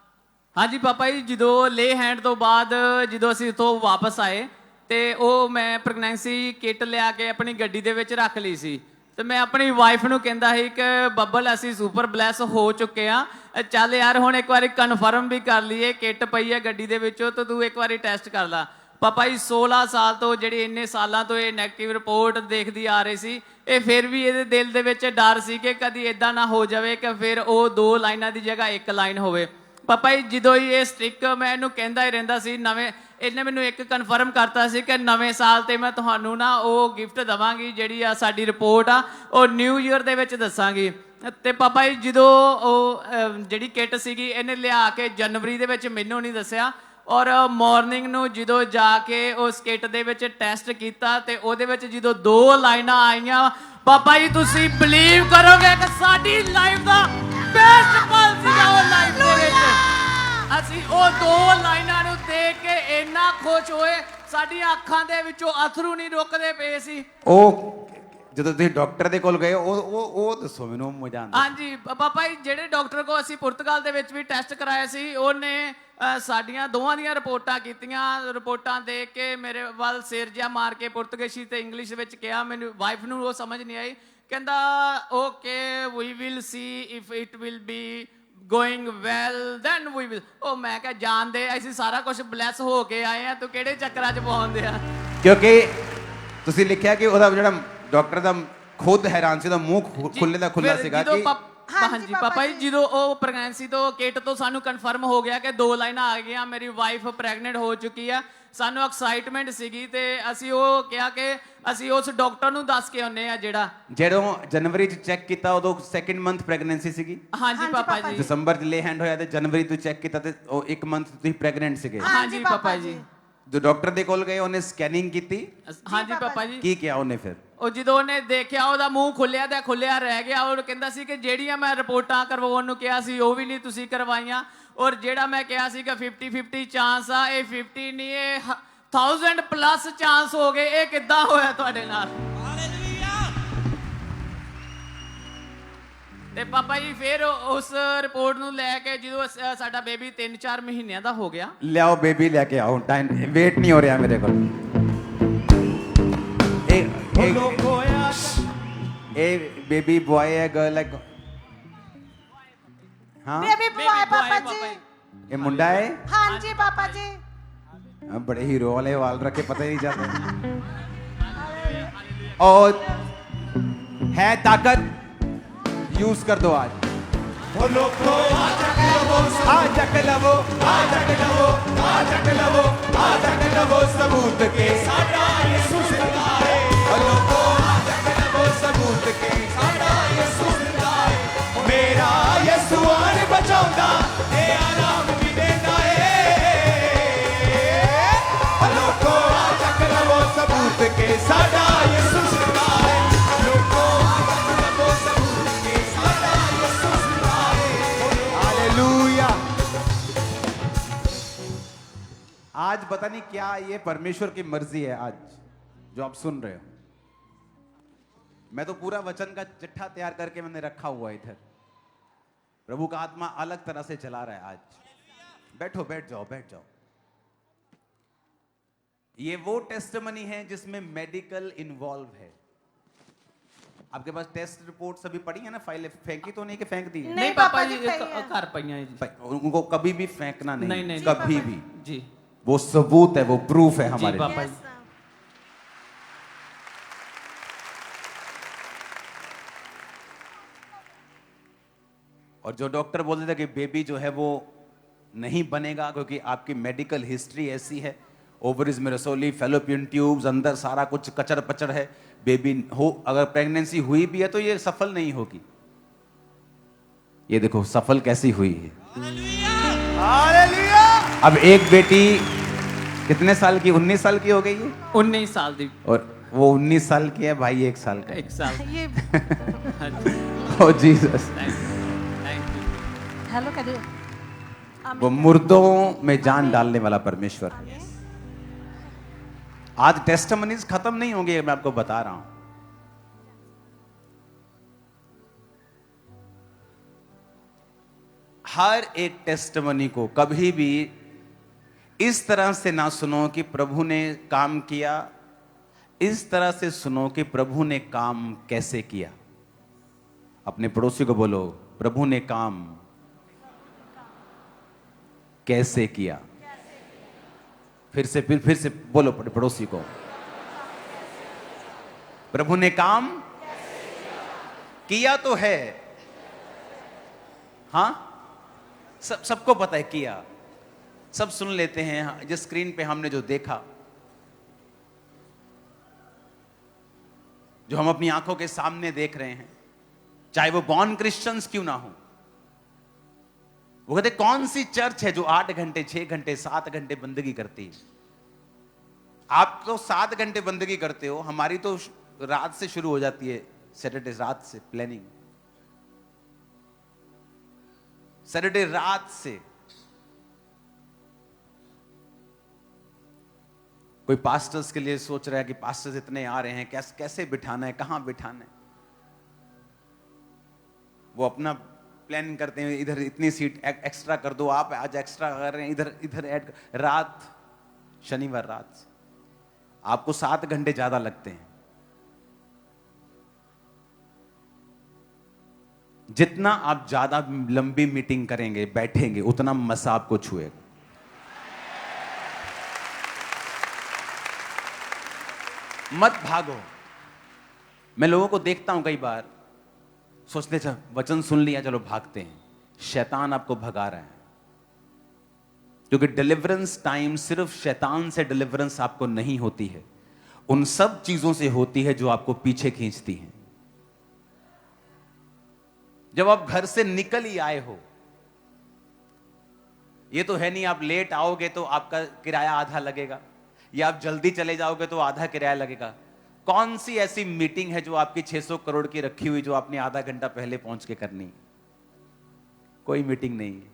ਹਾਂਜੀ ਪਾਪਾ ਜੀ, ਜਦੋਂ ਲੇ ਹੈਂਡ ਤੋਂ ਬਾਅਦ ਜਦੋਂ ਅਸੀਂ ਉੱਥੋਂ ਵਾਪਸ ਆਏ ਤੇ ਉਹ ਮੈਂ ਪ੍ਰੈਗਨੈਂਸੀ ਕਿਟ ਲਿਆ ਕੇ ਆਪਣੀ ਗੱਡੀ ਦੇ ਵਿੱਚ ਰੱਖ ਲਈ ਸੀ ਤੇ ਮੈਂ ਆਪਣੀ ਵਾਈਫ ਨੂੰ ਕਹਿੰਦਾ ਸੀ ਕਿ ਬੱਬਲ ਅਸੀਂ ਸੁਪਰ ਬਲੈਸ ਹੋ ਚੁੱਕੇ ਆ, ਚੱਲ ਯਾਰ ਹੁਣ ਇੱਕ ਵਾਰੀ ਕਨਫਰਮ ਵੀ ਕਰ ਲਈਏ, ਕਿਟ ਪਈ ਹੈ ਗੱਡੀ ਦੇ ਵਿੱਚੋਂ ਤਾਂ ਤੂੰ ਇੱਕ ਵਾਰੀ ਟੈਸਟ ਕਰ ਲਾ। ਪਾਪਾ ਜੀ 16 ਸਾਲ ਤੋਂ ਜਿਹੜੀ ਇੰਨੇ ਸਾਲਾਂ ਤੋਂ ਇਹ ਨੈਗੇਟਿਵ ਰਿਪੋਰਟ ਦੇਖਦੀ ਆ ਰਹੀ ਸੀ, ਇਹ ਫਿਰ ਵੀ ਇਹਦੇ ਦਿਲ ਦੇ ਵਿੱਚ ਡਰ ਸੀ ਕਿ ਕਦੀ ਇਦਾਂ ਨਾ ਹੋ ਜਾਵੇ ਕਿ ਫਿਰ ਉਹ 2 ਲਾਈਨਾਂ ਦੀ ਜਗ੍ਹਾ 1 ਲਾਈਨ ਹੋਵੇ। ਪਾਪਾ ਜੀ ਜਦੋਂ ਹੀ ਇਹ ਸਟ੍ਰਿਕ ਮੈਂ ਇਹਨੂੰ ਕਹਿੰਦਾ ਹੀ ਰਹਿੰਦਾ ਸੀ, ਇਹਨੇ ਮੈਨੂੰ ਇੱਕ ਕਨਫਰਮ ਕਰਤਾ ਸੀ ਕਿ ਨਵੇਂ ਸਾਲ ਤੇ ਮੈਂ ਤੁਹਾਨੂੰ ਨਾ ਉਹ ਗਿਫਟ ਦਵਾਂਗੀ, ਜਿਹੜੀ ਆ ਸਾਡੀ ਰਿਪੋਰਟ ਆ ਉਹ ਨਿਊ ਈਅਰ ਦੇ ਵਿੱਚ ਦੱਸਾਂਗੀ। ਤੇ ਪਾਪਾ ਜੀ ਜਦੋਂ ਉਹ ਜਿਹੜੀ ਕਿੱਟ ਸੀਗੀ ਇਹਨੇ ਲਿਆ ਕੇ ਜਨਵਰੀ ਦੇ ਵਿੱਚ ਮੈਨੂੰ ਨਹੀਂ ਦੱਸਿਆ, ਔਰ ਮਾਰਨਿੰਗ ਨੂੰ ਜਦੋਂ ਜਾ ਕੇ ਉਸ ਕਿੱਟ ਦੇ ਵਿੱਚ ਟੈਸਟ ਕੀਤਾ ਤੇ ਉਹਦੇ ਵਿੱਚ ਜਦੋਂ 2 ਲਾਈਨਾਂ ਆਈਆਂ, ਪਾਪਾ ਜੀ ਤੁਸੀਂ ਬਲੀਵ ਕਰੋਗੇ ਕਿ ਸਾਡੀ ਲਾਈਫ ਦਾ ਬੈਸਟ ਪਲ ਸੀਗਾ ਉਹ ਲਾਈਫ ਦੇ ਵਿੱਚ। ਅਸੀਂ ਉਹ 2 ਲਾਈਨਾਂ ਨੂੰ ਦੇਖ ਕੇ ਇੰਨਾ ਖੁਸ਼ ਹੋਏ, ਸਾਡੀਆਂ ਅੱਖਾਂ ਦੇ ਵਿੱਚੋਂ ਅਥਰੂ ਨਹੀਂ ਰੁਕਦੇ ਪਏ ਸੀ। ਉਹ ਜਦੋਂ ਤੁਸੀਂ ਡਾਕਟਰ ਦੇ ਕੋਲ ਗਏ ਉਹ ਦੱਸੋ ਮੈਨੂੰ, ਮਜ਼ਾ ਆਉਂਦਾ। ਹਾਂਜੀ ਪਾਪਾ ਜੀ, ਜਿਹੜੇ ਡਾਕਟਰ ਕੋਲ ਅਸੀਂ ਪੁਰਤਗਾਲ ਦੇ ਵਿੱਚ ਵੀ ਟੈਸਟ ਕਰਾਇਆ ਸੀ, ਉਹਨੇ ਸਾਡੀਆਂ ਦੋਵਾਂ ਦੀਆਂ ਰਿਪੋਰਟਾਂ ਕੀਤੀਆਂ। ਰਿਪੋਰਟਾਂ ਦੇਖ ਕੇ ਮੇਰੇ ਵੱਲ ਸਿਰ ਜਿਹਾ ਮਾਰ ਕੇ ਪੁਰਤਗਾਲੀ ਤੇ ਇੰਗਲਿਸ਼ ਵਿੱਚ ਕਿਹਾ, ਮੈਨੂੰ ਵਾਈਫ ਨੂੰ ਉਹ ਸਮਝ ਨਹੀਂ ਆਈ, ਕਹਿੰਦਾ okay we will see if it will be going well then we will. ਉਹ ਮੈਂ ਕਿਹਾ ਜਾਣਦੇ ਅਸੀਂ ਸਾਰਾ ਕੁਝ ਬਲੈਸ ਹੋ ਕੇ ਆਏ ਆ, ਤੂੰ ਕਿਹੜੇ ਚੱਕਰਾਂ 'ਚ ਪਾਉਂਦੇ ਆ। ਕਿਉਂਕਿ ਤੁਸੀਂ ਲਿਖਿਆ ਕਿ ਉਹਦਾ ਜਿਹੜਾ ਡਾਕਟਰ ਦਾ ਖੁਦ ਹੈਰਾਨ ਸੀ, ਉਹਦਾ ਮੂੰਹ ਖੁੱਲੇ ਦਾ ਖੁੱਲਾ ਫਿਰ ਸੀਗਾ ਜਦੋਂ ਕਿ ਹਾਂਜੀ ਪਾਪਾ ਜੀ, ਜਦੋਂ ਉਹ ਪ੍ਰੈਗਨੈਂਸੀ ਤੋਂ ਕਿਟ ਤੋਂ ਸਾਨੂੰ ਕਨਫਰਮ ਹੋ ਗਿਆ ਕਿ 2 ਲਾਈਨਾਂ ਆ ਗਈਆਂ, ਮੇਰੀ ਵਾਈਫ ਪ੍ਰੈਗਨੈਂਟ ਹੋ ਚੁੱਕੀ ਆ, ਸਾਨੂੰ ਐਕਸਾਈਟਮੈਂਟ ਸੀਗੀ ਤੇ ਅਸੀਂ ਉਹ ਕਿਹਾ ਕਿ ਅਸੀਂ ਉਸ ਡਾਕਟਰ ਨੂੰ ਦੱਸ ਕੇ ਆਉਨੇ ਆ ਜਦੋਂ ਜਨਵਰੀ 'ਚ ਚੈੱਕ ਕੀਤਾ ਉਦੋਂ 2nd ਮੰਥ ਪ੍ਰੈਗਨੈਂਸੀ ਸੀਗੀ। ਹਾਂਜੀ ਪਾਪਾ ਜੀ। ਦਸੰਬਰ 'ਚ ਲੇ ਹੈਂਡ ਹੋਇਆ ਤੇ ਜਨਵਰੀ ਤੋਂ ਚੈੱਕ ਕੀਤਾ ਤੇ ਉਹ 1 ਮੰਥ ਤੁਸੀਂ ਪ੍ਰੈਗਨੈਂਟ ਸੀਗੇ। ਹਾਂਜੀ ਪਾਪਾ ਜੀ। ਜੋ ਡਾਕਟਰ ਦੇ ਕੋਲ ਗਏ ਉਹਨੇ ਸਕੈਨਿੰਗ ਕੀਤੀ। ਹਾਂਜੀ ਪਾਪਾ ਜੀ। ਕੀ ਕਿਹਾ ਉਹਨੇ ਫਿਰ? ਉਹ ਜਦੋਂ ਉਹਨੇ ਦੇਖਿਆ ਉਹਦਾ ਮੂੰਹ ਖੁੱਲਿਆ ਤੇ ਖੁੱਲਿਆ ਰਹਿ ਗਿਆ, ਉਹ ਕਹਿੰਦਾ ਸੀ ਕਿ ਜਿਹੜੀਆਂ ਮੈਂ ਰਿਪੋਰਟਾਂ ਕਰਵਾਉਣ ਨੂੰ ਕਿਹਾ ਸੀ ਉਹ ਵੀ ਨਹੀਂ ਤੁਸੀਂ ਕਰਵਾਈਆਂ, ਔਰ ਜਿਹੜਾ ਮੈਂ ਕਿਹਾ ਸੀ ਕਿ 50-50 ਚਾਂਸ ਆ, ਇਹ 50 ਨਹੀਂ ਇਹ 1000 ਪਲੱਸ ਚਾਂਸ ਹੋ ਗਏ। ਇਹ ਕਿੱਦਾਂ ਹੋਇਆ ਤੁਹਾਡੇ ਨਾਲ? ਤੇ ਪਾਪਾ ਜੀ ਫਿਰ ਉਸ ਰਿਪੋਰਟ ਨੂੰ ਲੈ ਕੇ ਜਦੋਂ ਸਾਡਾ ਬੇਬੀ 3-4 ਮਹੀਨਿਆਂ ਦਾ ਹੋ ਗਿਆ, ਲਿਆਓ ਬੇਬੀ ਲੈ ਕੇ ਆਓ, ਟਾਈਮ ਵੇਟ ਨਹੀਂ ਹੋ ਰਿਹਾ ਮੇਰੇ ਕੋਲ। ਇਹ ਬੇਬੀ ਬॉय ਹੈ गर्ल है? हाँ ਬੇਬੀ ਬੁਆਏ ਪਾਪਾ ਜੀ। ये मुंडा है? ਹਾਂਜੀ ਪਾਪਾ ਜੀ। हाँ, बड़े हीरो वाले वाल रखे पता ही नहीं चलता। और है ताकत, यूज कर दो आज। सबूत के सबूत के मेरा यसु आन बचाउंदा ते आराम भी देंदा है। लोको चक लवो सबूत के साडा यसु जिंदा है। लोको चक लवो सबूत के साडा यसु जिंदा है। हालेलुया। आज पता नहीं क्या ये परमेश्वर की मर्जी है आज जो आप सुन रहे हो। मैं तो पूरा वचन का चिट्ठा तैयार करके मैंने रखा हुआ है इधर। प्रभु का आत्मा अलग तरह से चला रहा है आज। बैठो, बैठ जाओ, बैठ जाओ। ये वो टेस्टमनी है जिसमें मेडिकल इन्वॉल्व है। आपके पास टेस्ट रिपोर्ट सभी पड़ी है ना? फाइलें फेंकी तो नहीं कि फेंक दी? नहीं पापा जी, घर पईयां जी। उनको कभी भी फेंकना नहीं, नहीं कभी भी जी। वो सबूत है, वो प्रूफ है हमारे पापा लिए। जी। और जो डॉक्टर बोलते थे कि बेबी जो है वो नहीं बनेगा क्योंकि आपकी मेडिकल हिस्ट्री ऐसी है, ओवरीज में रसोली, फेलोपियन ट्यूब्स, अंदर सारा कुछ कचर पचर है, बेबी हो अगर प्रेगनेंसी हुई भी है तो ये सफल नहीं होगी। ये देखो सफल कैसी हुई है। हालेलुया। अब एक बेटी कितने साल की? 19 साल की हो गई है। 19 साल दी। और वो 19 साल की है, भाई 1 साल का। 1 साल। ये ओ जीसस। Thank you. हेलो कह दो। वो मुर्दों में जान डालने वाला परमेश्वर है। आज टेस्टिमनीज खत्म नहीं होंगे, मैं आपको बता रहा हूं। हर एक टेस्टिमनी को कभी भी इस तरह से ना सुनो कि प्रभु ने काम किया, इस तरह से सुनो कि प्रभु ने काम कैसे किया। अपने पड़ोसी को बोलो, प्रभु ने काम कैसे किया। फिर से बोलो पड़ोसी को, प्रभु ने काम किया तो है। हां, सबको पता है किया, सब सुन लेते हैं। जिस स्क्रीन पे हमने जो देखा, जो हम अपनी आंखों के सामने देख रहे हैं, चाहे वो बॉर्न क्रिश्चियंस क्यों ना हो, वो कहते कौन सी चर्च है जो 8 घंटे 6 घंटे 7 घंटे बंदगी करती है। आप तो 7 घंटे बंदगी करते हो, हमारी तो रात से शुरू हो जाती है, सैटरडे रात से प्लानिंग, सैटरडे रात से। कोई पास्टर्स के लिए सोच रहा है कि पास्टर्स इतने आ रहे हैं, कैसे बिठाना है, कहां बिठाना है। वो अपना प्लान करते हैं, इधर इतनी सीट एक्स्ट्रा कर दो, आप आज एक्स्ट्रा कर रहे हैं, इधर ऐड। रात, शनिवार रात आपको 7 घंटे ज्यादा लगते हैं। जितना आप ज्यादा लंबी मीटिंग करेंगे, बैठेंगे, उतना मसा आपको छुएगा। मत भागो। मैं लोगों को देखता हूं कई बार, सोचते चल वचन सुन लिया, चलो भागते हैं। शैतान आपको भगा रहा है, क्योंकि डिलीवरेंस टाइम सिर्फ शैतान से डिलीवरेंस आपको नहीं होती है, उन सब चीजों से होती है जो आपको पीछे खींचती हैं। जब आप घर से निकल ही आए हो, ये तो है नहीं आप लेट आओगे तो आपका किराया आधा लगेगा, या आप जल्दी चले जाओगे तो आधा किराया लगेगा। कौन सी ऐसी मीटिंग है जो आपकी 600 करोड़ की रखी हुई, जो आपने आधा घंटा पहले पहुंच के करनी? कोई मीटिंग नहीं है।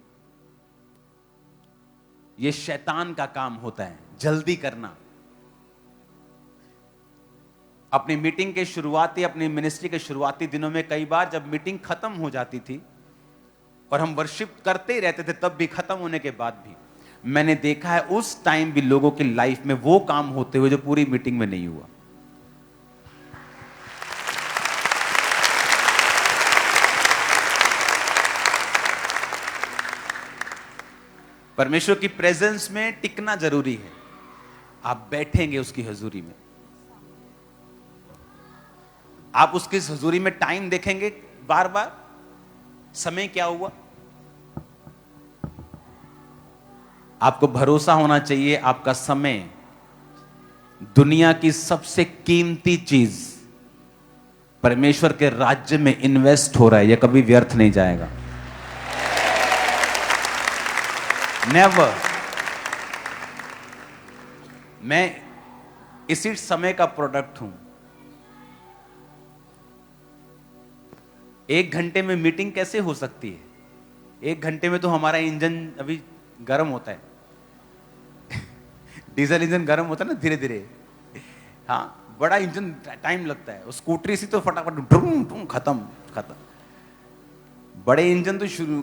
यह शैतान का काम होता है, जल्दी करना। अपनी मीटिंग के शुरुआती, अपनी मिनिस्ट्री के शुरुआती दिनों में कई बार जब मीटिंग खत्म हो जाती थी और हम वर्शिप करते ही रहते थे, तब भी खत्म होने के बाद भी मैंने देखा है उस टाइम भी लोगों की लाइफ में वो काम होते हुए जो पूरी मीटिंग में नहीं हुआ। परमेश्वर की प्रेजेंस में टिकना जरूरी है। आप बैठेंगे उसकी हजूरी में, आप उसकी हजूरी में टाइम देखेंगे बार बार, समय क्या हुआ। आपको भरोसा होना चाहिए आपका समय दुनिया की सबसे कीमती चीज परमेश्वर के राज्य में इन्वेस्ट हो रहा है, यह कभी व्यर्थ नहीं जाएगा। नेवर। मैं इसी समय का प्रोडक्ट हूं। 1 घंटे में मीटिंग कैसे हो सकती है? 1 घंटे में तो हमारा इंजन अभी गर्म होता है। डीजल इंजन गर्म होता है ना धीरे धीरे। हाँ, बड़ा इंजन टाइम लगता है। स्कूटरी सी तो फटाफट ड्रूम ड्रूम खत्म। बड़े इंजन तो शुरू।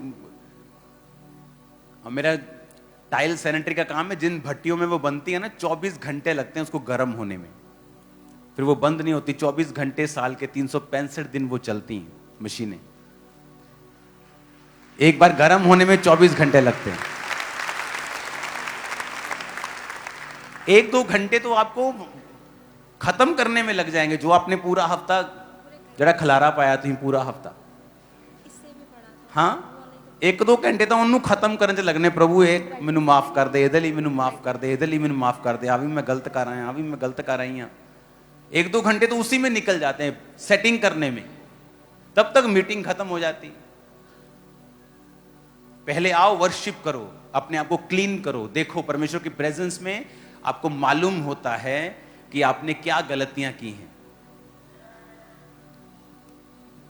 मेरा टाइल सैनिटरी का काम है, जिन भट्टियों में वो बनती है ना, 24 घंटे लगते हैं उसको गर्म होने में, फिर वो बंद नहीं होती। 24 घंटे साल के 365 दिन वो चलती हैं मशीनें। एक बार गर्म होने में 24 घंटे लगते हैं। 1-2 घंटे तो आपको खत्म करने में लग जाएंगे, जो आपने पूरा हफ्ता जरा खलारा पाया थी पूरा हफ्ता। हाँ, 1-2 घंटे तो उन्होंने खत्म करने से लगने। प्रभु एक मैनू माफ कर दे, इधर ही मैनू माफ कर दे, इधर ही मैनू माफ कर दे, अभी मैं गलत कर रहा हूं, अभी मैं गलत कर रही हूं। 1-2 घंटे तो उसी में निकल जाते हैं सेटिंग करने में, तब तक मीटिंग खत्म हो जाती। पहले आओ, वर्शिप करो, अपने आप को क्लीन करो। देखो परमेश्वर की प्रेजेंस में आपको मालूम होता है कि आपने क्या गलतियां की हैं।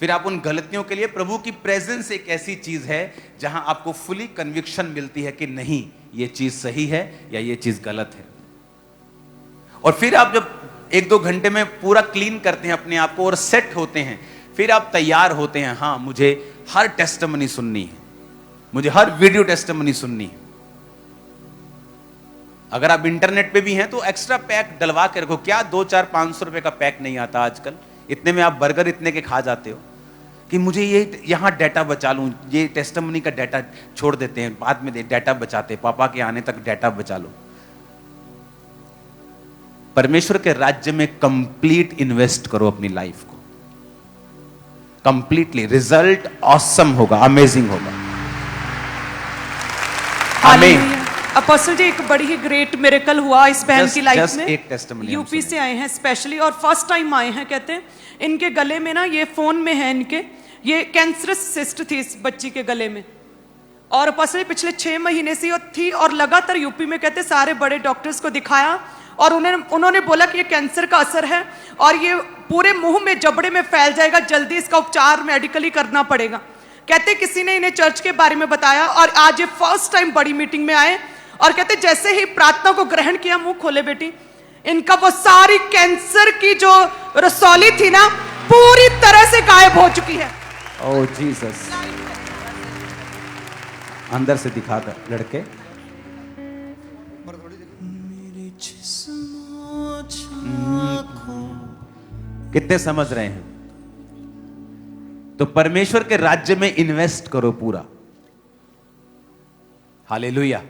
फिर आप उन गलतियों के लिए प्रभु की प्रेजेंस एक ऐसी चीज है जहां आपको फुली कन्विक्शन मिलती है कि नहीं, ये चीज सही है या ये चीज गलत है। और फिर आप जब 1-2 घंटे में पूरा क्लीन करते हैं अपने आप को और सेट होते हैं, फिर आप तैयार होते हैं, हाँ मुझे हर टेस्टिमनी सुननी है, मुझे हर वीडियो टेस्टिमनी सुननी है। अगर आप इंटरनेट पे भी हैं तो एक्स्ट्रा पैक डलवा के रखो। क्या 2-4-500 रुपए का पैक नहीं आता आजकल? इतने में आप बर्गर इतने के खा जाते हो कि मुझे ये यहां डाटा बचा लूं, ये टेस्टिमनी का डाटा छोड़ देते हैं, बाद में डाटा बचाते हैं, पापा के आने तक डाटा बचा लो। परमेश्वर के राज्य में कंप्लीट इन्वेस्ट करो अपनी लाइफ को, कंप्लीटली। रिजल्ट ऑसम होगा, अमेजिंग होगा। आमीन। अपोस्टल जी, एक बड़ी ही ग्रेट मिरेकल हुआ इस बहन की लाइफ just में। एक testimony हम यूपी से आए हैं स्पेशली, और फर्स्ट टाइम आए हैं। कहते हैं इनके गले में ना, ये फोन में है इनके, ये कैंसरस सिस्ट थी इस बच्ची के गले में, और अपोस्टल पिछले 6 महीने से थी, और लगातार यूपी में कहते सारे बड़े डॉक्टर्स को दिखाया, और उन्होंने बोला कि ये कैंसर का असर है और ये पूरे मुंह में, जबड़े में फैल जाएगा, जल्दी इसका उपचार मेडिकली करना पड़ेगा। कहते किसी ने इन्हें चर्च के बारे में बताया, और आज ये फर्स्ट टाइम बड़ी मीटिंग में आए, और कहते जैसे ही प्रार्थना को ग्रहण किया, मुंह खोले बेटी, इनका वो सारी कैंसर की जो रसौली थी ना, पूरी तरह से गायब हो चुकी है। ओह जीसस। अंदर से दिखाता लड़के। कितने समझ रहे हैं? तो परमेश्वर के राज्य में इन्वेस्ट करो पूरा। हालेलुया।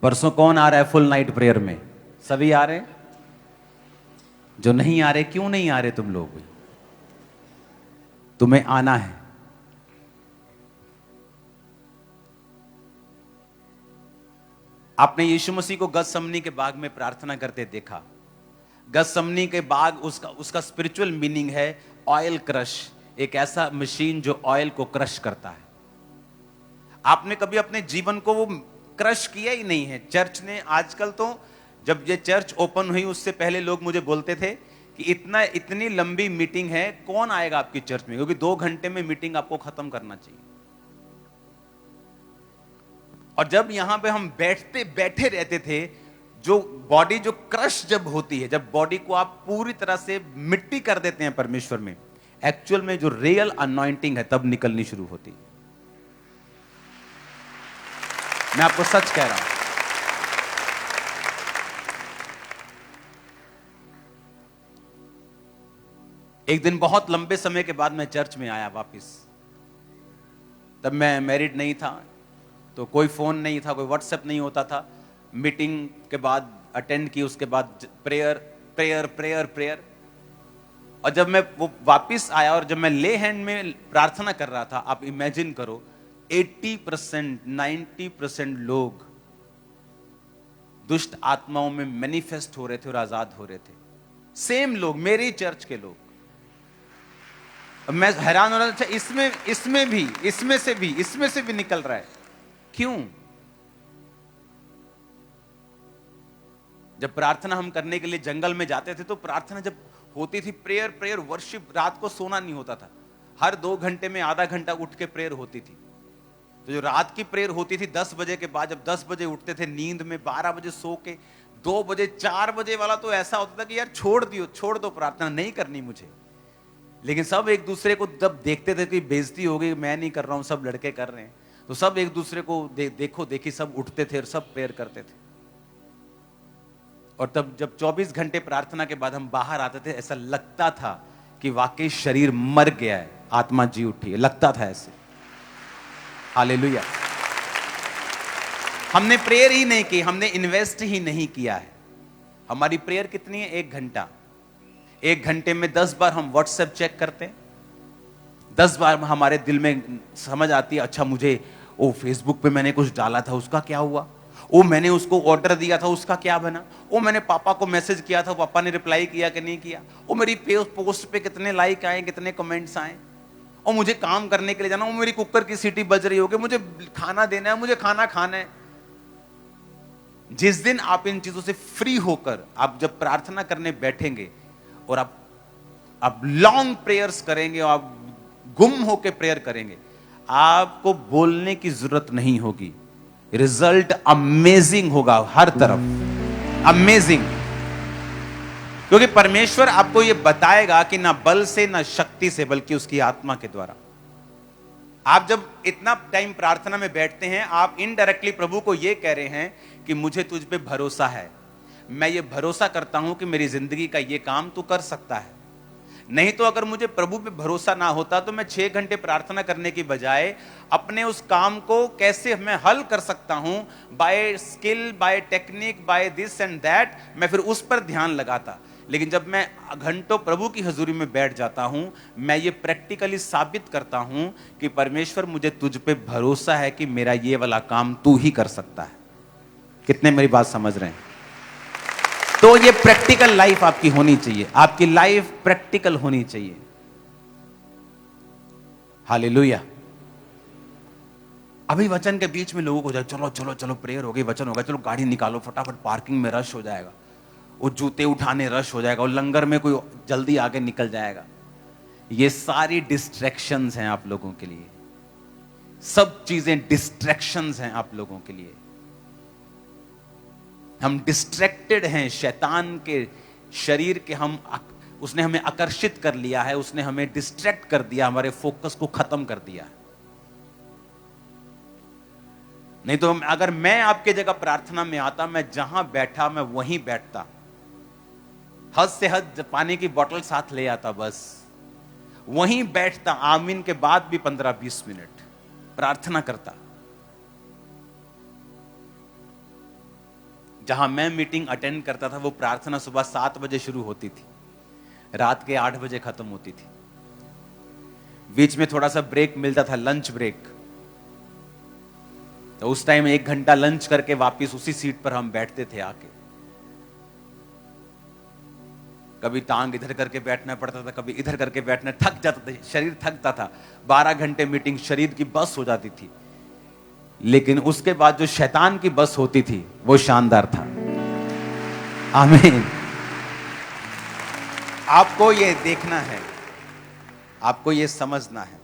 परसों कौन आ रहा है फुल नाइट प्रेयर में? सभी आ रहे हैं? जो नहीं आ रहे, क्यों नहीं आ रहे तुम लोग? तुम्हें आना है। आपने यीशु मसीह को गतसमनी के बाग में प्रार्थना करते देखा। गतसमनी के बाग, उसका स्पिरिचुअल मीनिंग है ऑयल क्रश, एक ऐसा मशीन जो ऑयल को क्रश करता है। आपने कभी अपने जीवन को वो क्रश किया ही नहीं है। चर्च ने आजकल तो, जब ये चर्च ओपन हुई उससे पहले लोग मुझे बोलते थे कि इतनी लंबी मीटिंग है, कौन आएगा आपकी चर्च में, क्योंकि 2 घंटे में मीटिंग आपको खत्म करना चाहिए। और जब यहां पे हम बैठे रहते थे, जो बॉडी जो क्रश जब होती है, जब बॉडी को आप पूरी तरह से मिट्टी कर देते हैं परमेश्वर में, एक्चुअल में जो रियल अनॉइंटिंग है तब निकलनी शुरू होती। मैं आपको सच कह रहा हूं। एक दिन बहुत लंबे समय के बाद मैं चर्च में आया वापस। तब मैं मैरिड नहीं था, तो कोई फोन नहीं था, कोई व्हाट्सएप नहीं होता था। मीटिंग के बाद अटेंड की, उसके बाद प्रेयर प्रेयर प्रेयर प्रेयर। और जब मैं वो वापस आया और जब मैं ले हैंड में प्रार्थना कर रहा था, आप इमेजिन करो 80% 90% लोग दुष्ट आत्माओं में मैनिफेस्ट हो रहे थे और आजाद हो रहे थे। सेम लोग, मेरे चर्च के लोग। मैं हैरान हो रहा था, इसमें से भी निकल रहा है। क्यों? जब प्रार्थना हम करने के लिए जंगल में जाते थे, तो प्रार्थना जब होती थी, प्रेयर वर्शिप, रात को सोना नहीं होता था। हर 2 घंटे में आधा घंटा उठ के प्रेयर होती थी। तो जो रात की प्रेयर होती थी 10 बजे के बाद, जब 10 बजे उठते थे नींद में, 12 बजे सो के, 2 बजे 4 बजे वाला तो ऐसा होता था कि यार छोड़ दो प्रार्थना, नहीं करनी मुझे। लेकिन सब एक दूसरे को जब देखते थे कि बेइज्जती हो गई, मैं नहीं कर रहा हूं, सब लड़के कर रहे हैं, तो सब एक दूसरे को देखो देखी सब उठते थे और सब प्रेयर करते थे। और तब जब 24 घंटे प्रार्थना के बाद हम बाहर आते थे, ऐसा लगता था कि वाकई शरीर मर गया है, आत्मा जी उठी है, लगता था ऐसे। हालेलुया। हमने प्रेयर ही नहीं की, हमने इन्वेस्ट ही नहीं किया है। हमारी प्रेयर कितनी है? 1 घंटा। 1 घंटे में 10 बार हम व्हाट्सएप चेक करते हैं, 10 बार हमारे दिल में समझ आती है, अच्छा मुझे फेसबुक पे मैंने कुछ डाला था, उसका क्या हुआ? मैंने उसको ऑर्डर दिया था, उसका क्या बना? मैंने पापा को मैसेज किया था, पापा ने रिप्लाई किया कि नहीं किया? मेरी पोस्ट पे कितने लाइक आए, कितने कमेंट्स आए? मुझे काम करने के लिए जाना, मेरी कुकर की सीटी बज रही होगी, मुझे खाना देना है, मुझे खाना खाना है। जिस दिन आप इन चीजों से फ्री होकर आप जब प्रार्थना करने बैठेंगे और आप आप लॉन्ग प्रेयर्स करेंगे और आप गुम होकर प्रेयर करेंगे, आपको बोलने की जरूरत नहीं होगी, रिजल्ट अमेजिंग होगा हर तरफ, अमेजिंग। क्योंकि परमेश्वर आपको यह बताएगा कि ना बल से ना शक्ति से, बल्कि उसकी आत्मा के द्वारा। आप जब इतना टाइम प्रार्थना में बैठते हैं, आप इनडायरेक्टली प्रभु को यह कह रहे हैं कि मुझे तुझ पे भरोसा है, मैं ये भरोसा करता हूं कि मेरी जिंदगी का ये काम तू कर सकता है। नहीं तो अगर मुझे प्रभु पे भरोसा ना होता तो मैं 6 घंटे प्रार्थना करने की बजाय अपने उस काम को कैसे मैं हल कर सकता हूं, by skill, by technique, by this and that, मैं फिर उस पर ध्यान लगाता। लेकिन जब मैं घंटों प्रभु की हजूरी में बैठ जाता हूं, मैं ये प्रैक्टिकली साबित करता हूं कि परमेश्वर मुझे तुझ पे भरोसा है कि मेरा ये वाला काम तू ही कर सकता है। कितने मेरी बात समझ रहे हैं? तो ये प्रैक्टिकल लाइफ आपकी होनी चाहिए, आपकी लाइफ प्रैक्टिकल होनी चाहिए। हालेलुया। अभी वचन के बीच में लोगों को जाए, चलो चलो चलो प्रेयर हो गई, वचन होगा, चलो गाड़ी निकालो फटाफट, पार्किंग में रश हो जाएगा, वो जूते उठाने रश हो जाएगा, और लंगर में कोई जल्दी आगे निकल जाएगा। ये सारी डिस्ट्रैक्शंस हैं आप लोगों के लिए, सब चीजें डिस्ट्रैक्शंस हैं आप लोगों के लिए। हम डिस्ट्रैक्टेड हैं शैतान के शरीर के, उसने हमें आकर्षित कर लिया है, उसने हमें डिस्ट्रैक्ट कर दिया, हमारे फोकस को खत्म कर दिया। नहीं तो अगर मैं आपके जगह प्रार्थना में आता, मैं जहां बैठा मैं वहीं बैठता, हद से हद पानी की बोतल साथ ले आता, बस वहीं बैठता, आमीन के बाद भी 15-20 मिनट प्रार्थना करता। जहां मैं मीटिंग अटेंड करता था, वो प्रार्थना सुबह 7 बजे शुरू होती थी, रात के 8 बजे खत्म होती थी। बीच में थोड़ा सा ब्रेक मिलता था, लंच ब्रेक, तो उस टाइम 1 घंटा लंच करके वापस उसी सीट पर हम बैठते थे आके। कभी टांग इधर करके बैठना पड़ता था, कभी इधर करके बैठना, थक जाता था, शरीर थकता था। 12 घंटे मीटिंग, शरीर की बस हो जाती थी। लेकिन उसके बाद जो शैतान की बस होती थी वो शानदार था। आमीन। आपको ये देखना है, आपको ये समझना है।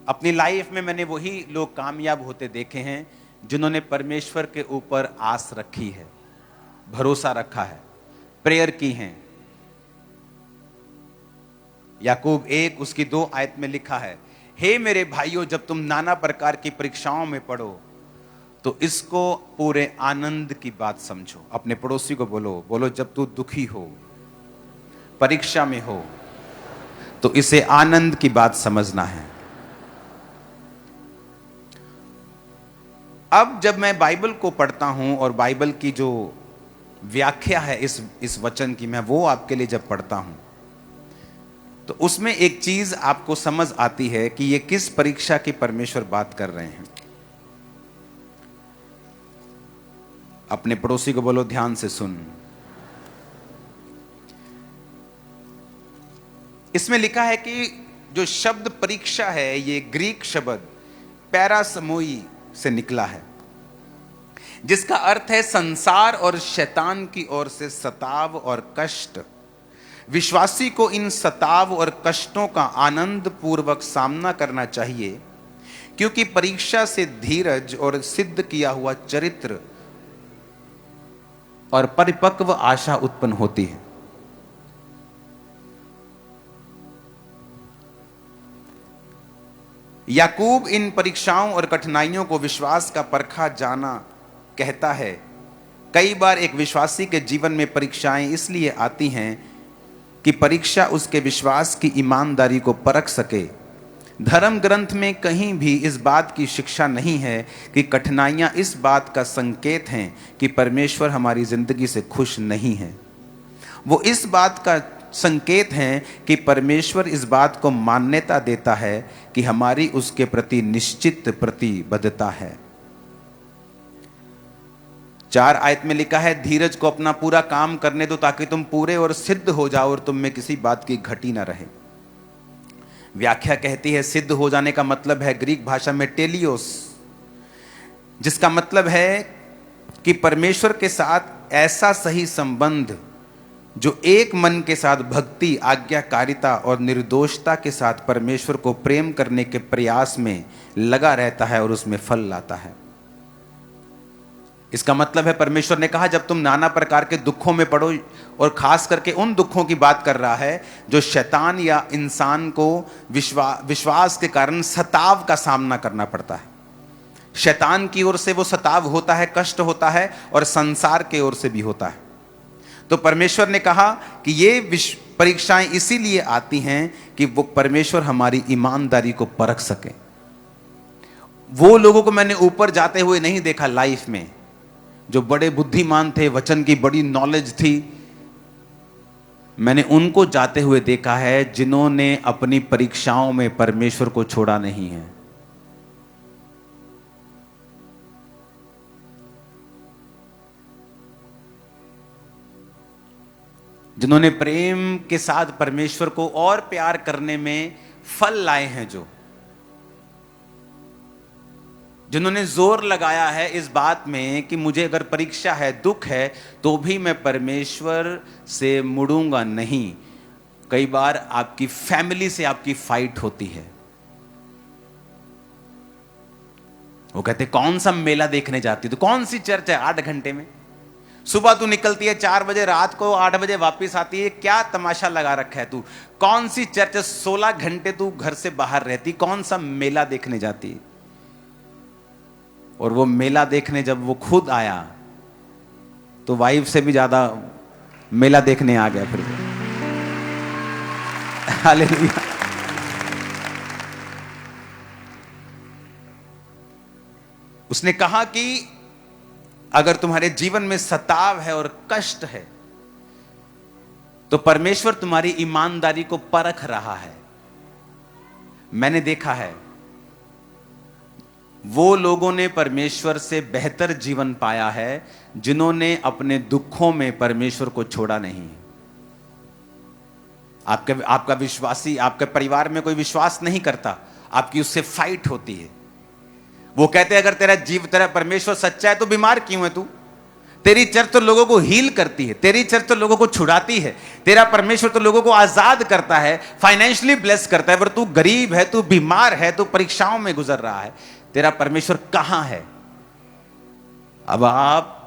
अपनी लाइफ में मैंने वही लोग कामयाब होते देखे हैं जिन्होंने परमेश्वर के ऊपर आस रखी है, भरोसा रखा है, प्रेयर की है। याकूब 1 उसकी 2 आयत में लिखा है, हे मेरे भाइयों, जब तुम नाना प्रकार की परीक्षाओं में पड़ो तो इसको पूरे आनंद की बात समझो। अपने पड़ोसी को बोलो जब तू दुखी हो, परीक्षा में हो, तो इसे आनंद की बात समझना है। अब जब मैं बाइबल को पढ़ता हूं और बाइबल की जो व्याख्या है इस वचन की, मैं वो आपके लिए जब पढ़ता हूं, तो उसमें एक चीज आपको समझ आती है कि ये किस परीक्षा की परमेश्वर बात कर रहे हैं। अपने पड़ोसी को बोलो, ध्यान से सुन। इसमें लिखा है कि जो शब्द परीक्षा है, ये ग्रीक शब्द पैरासमोई से निकला है, जिसका अर्थ है संसार और शैतान की ओर से सताव और कष्ट। विश्वासी को इन सताव और कष्टों का आनंद पूर्वक सामना करना चाहिए, क्योंकि परीक्षा से धीरज और सिद्ध किया हुआ चरित्र और परिपक्व आशा उत्पन्न होती है। याकूब इन परीक्षाओं और कठिनाइयों को विश्वास का परखा जाना कहता है। कई बार एक विश्वासी के जीवन में परीक्षाएं इसलिए आती हैं कि परीक्षा उसके विश्वास की ईमानदारी को परख सके। धर्म ग्रंथ में कहीं भी इस बात की शिक्षा नहीं है कि कठिनाइयां इस बात का संकेत हैं कि परमेश्वर हमारी जिंदगी से खुश नहीं है। वो इस बात का संकेत हैं कि परमेश्वर इस बात को मान्यता देता है कि हमारी उसके प्रति निश्चित प्रतिबद्धता है। 4 आयत में लिखा है, धीरज को अपना पूरा काम करने दो ताकि तुम पूरे और सिद्ध हो जाओ और तुम में किसी बात की घटी ना रहे। व्याख्या कहती है, सिद्ध हो जाने का मतलब है ग्रीक भाषा में टेलियोस, जिसका मतलब है कि परमेश्वर के साथ ऐसा सही संबंध जो एक मन के साथ भक्ति, आज्ञाकारिता और निर्दोषता के साथ परमेश्वर को प्रेम करने के प्रयास में लगा रहता है और उसमें फल लाता है। इसका मतलब है परमेश्वर ने कहा जब तुम नाना प्रकार के दुखों में पड़ो, और खास करके उन दुखों की बात कर रहा है जो शैतान या इंसान को विश्वास के कारण सताव का सामना करना पड़ता है। शैतान की ओर से वो सताव होता है, कष्ट होता है, और संसार की ओर से भी होता है। तो परमेश्वर ने कहा कि ये परीक्षाएं इसीलिए आती हैं कि वो परमेश्वर हमारी ईमानदारी को परख सके। वो लोगों को मैंने ऊपर जाते हुए नहीं देखा लाइफ में, जो बड़े बुद्धिमान थे, वचन की बड़ी नॉलेज थी, मैंने उनको जाते हुए देखा है जिन्होंने अपनी परीक्षाओं में परमेश्वर को छोड़ा नहीं है। जिन्होंने प्रेम के साथ परमेश्वर को और प्यार करने में फल लाए हैं, जिन्होंने जोर लगाया है इस बात में कि मुझे अगर परीक्षा है, दुख है, तो भी मैं परमेश्वर से मुड़ूंगा नहीं। कई बार आपकी फैमिली से आपकी फाइट होती है। वो कहते कौन सा मेला देखने जाती, तो कौन सी चर्च है 8 घंटे में, सुबह तू निकलती है 4 बजे, रात को 8 बजे वापस आती है, क्या तमाशा लगा रखा है तू, कौन सी चर्च, 16 घंटे तू घर से बाहर रहती, कौन सा मेला देखने जाती है। और वो मेला देखने जब वो खुद आया तो वाइफ से भी ज्यादा मेला देखने आ गया। फिर हालेलुया। उसने कहा कि अगर तुम्हारे जीवन में सताव है और कष्ट है तो परमेश्वर तुम्हारी ईमानदारी को परख रहा है। मैंने देखा है वो लोगों ने परमेश्वर से बेहतर जीवन पाया है जिन्होंने अपने दुखों में परमेश्वर को छोड़ा नहीं। आपका विश्वासी, आपके परिवार में कोई विश्वास नहीं करता, आपकी उससे फाइट होती है। वो कहते हैं अगर तेरा परमेश्वर सच्चा है तो बीमार क्यों है तू, तेरी चर्च तो लोगों को हील करती है, तेरी चर्च तो लोगों को छुड़ाती है, तेरा परमेश्वर तो लोगों को आजाद करता है, फाइनेंशियली ब्लेस करता है, पर तू गरीब है, तू बीमार है, तू परीक्षाओं में गुजर रहा है, तेरा परमेश्वर कहां है। अब आप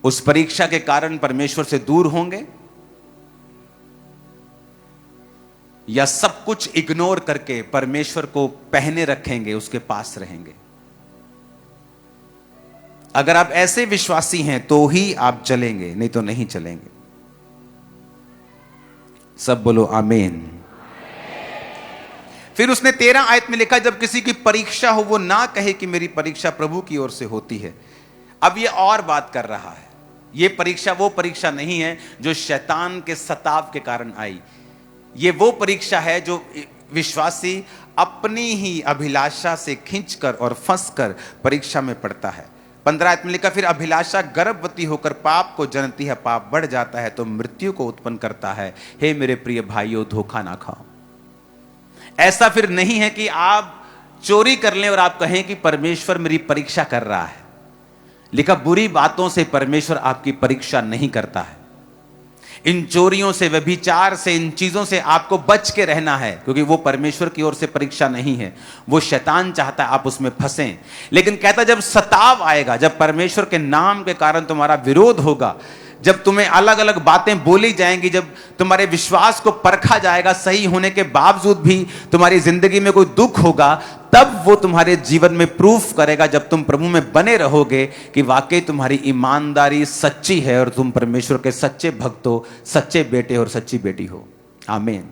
उस परीक्षा के कारण परमेश्वर से दूर होंगे या सब कुछ इग्नोर करके परमेश्वर को पहने रखेंगे, उसके पास रहेंगे। अगर आप ऐसे विश्वासी हैं तो ही आप चलेंगे, नहीं तो नहीं चलेंगे। सब बोलो आमीन। फिर उसने 13 आयत में लिखा जब किसी की परीक्षा हो वो ना कहे कि मेरी परीक्षा प्रभु की ओर से होती है। अब ये और बात कर रहा है, ये परीक्षा वो परीक्षा नहीं है जो शैतान के सताव के कारण आई। ये वो परीक्षा है जो विश्वासी अपनी ही अभिलाषा से खींचकर और फंसकर परीक्षा में पड़ता है। 15 आयत में लिखा फिर अभिलाषा गर्भवती होकर पाप को जनती है, पाप बढ़ जाता है तो मृत्यु को उत्पन्न करता है। हे मेरे प्रिय भाइयों, धोखा ना खाओ। ऐसा फिर नहीं है कि आप चोरी कर लें और आप कहें कि परमेश्वर मेरी परीक्षा कर रहा है। लिखा बुरी बातों से परमेश्वर आपकी परीक्षा नहीं करता है। इन चोरियों से, व्यभिचार से, इन चीजों से आपको बच के रहना है, क्योंकि वो परमेश्वर की ओर से परीक्षा नहीं है, वो शैतान चाहता है आप उसमें फंसें। लेकिन कहता जब सताव आएगा, जब परमेश्वर के नाम के कारण तुम्हारा विरोध होगा, जब तुम्हें अलग अलग बातें बोली जाएंगी, जब तुम्हारे विश्वास को परखा जाएगा, सही होने के बावजूद भी तुम्हारी जिंदगी में कोई दुख होगा, तब वो तुम्हारे जीवन में प्रूफ करेगा, जब तुम प्रभु में बने रहोगे, कि वाकई तुम्हारी ईमानदारी सच्ची है और तुम परमेश्वर के सच्चे भक्त हो, सच्चे बेटे और सच्ची बेटी हो। आमीन।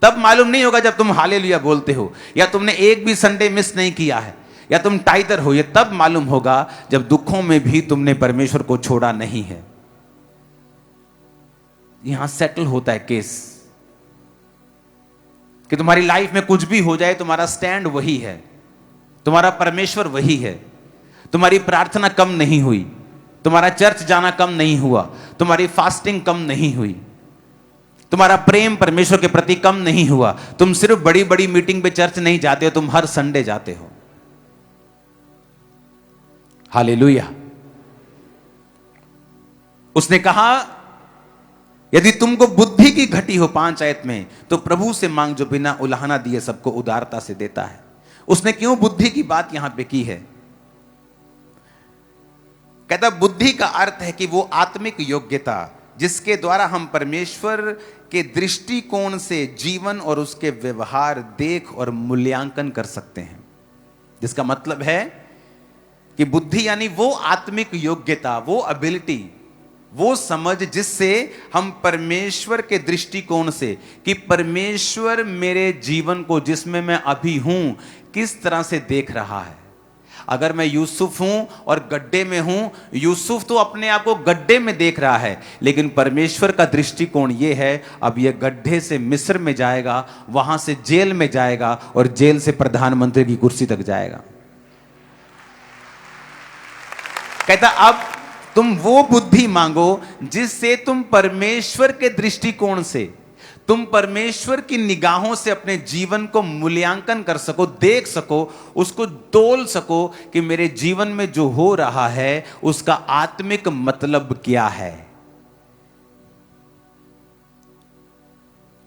तब मालूम नहीं होगा जब तुम हालेलुया बोलते हो, या तुमने एक भी संडे मिस नहीं किया है, या तुम टाइटर हो, ये तब मालूम होगा जब दुखों में भी तुमने परमेश्वर को छोड़ा नहीं है। यहां सेटल होता है केस कि तुम्हारी लाइफ में कुछ भी हो जाए, तुम्हारा स्टैंड वही है, तुम्हारा परमेश्वर वही है। तुम्हारी प्रार्थना कम नहीं हुई, तुम्हारा चर्च जाना कम नहीं हुआ, तुम्हारी फास्टिंग कम नहीं हुई, तुम्हारा प्रेम परमेश्वर के प्रति कम नहीं हुआ। तुम सिर्फ बड़ी बड़ी मीटिंग पे चर्च नहीं जाते हो, तुम हर संडे जाते हो। हालेलुया। उसने कहा यदि तुमको बुद्धि की घटी हो 5 आयत में, तो प्रभु से मांग जो बिना उलाहना दिए सबको उदारता से देता है। उसने क्यों बुद्धि की बात यहां पे की है? कहता बुद्धि का अर्थ है कि वो आत्मिक योग्यता जिसके द्वारा हम परमेश्वर के दृष्टिकोण से जीवन और उसके व्यवहार देख और मूल्यांकन कर सकते हैं। जिसका मतलब है कि बुद्धि यानी वो आत्मिक योग्यता, वो एबिलिटी, वो समझ जिससे हम परमेश्वर के दृष्टिकोण से कि परमेश्वर मेरे जीवन को जिसमें मैं अभी हूं किस तरह से देख रहा है। अगर मैं यूसुफ हूं और गड्ढे में हूं, यूसुफ तो अपने आप को गड्ढे में देख रहा है, लेकिन परमेश्वर का दृष्टिकोण यह है अब यह गड्ढे से मिस्र में जाएगा, वहां से जेल में जाएगा और जेल से प्रधानमंत्री की कुर्सी तक जाएगा। कहता अब तुम वो बुद्धि मांगो जिससे तुम परमेश्वर के दृष्टिकोण से, तुम परमेश्वर की निगाहों से अपने जीवन को मूल्यांकन कर सको, देख सको, उसको तोल सको कि मेरे जीवन में जो हो रहा है उसका आत्मिक मतलब क्या है।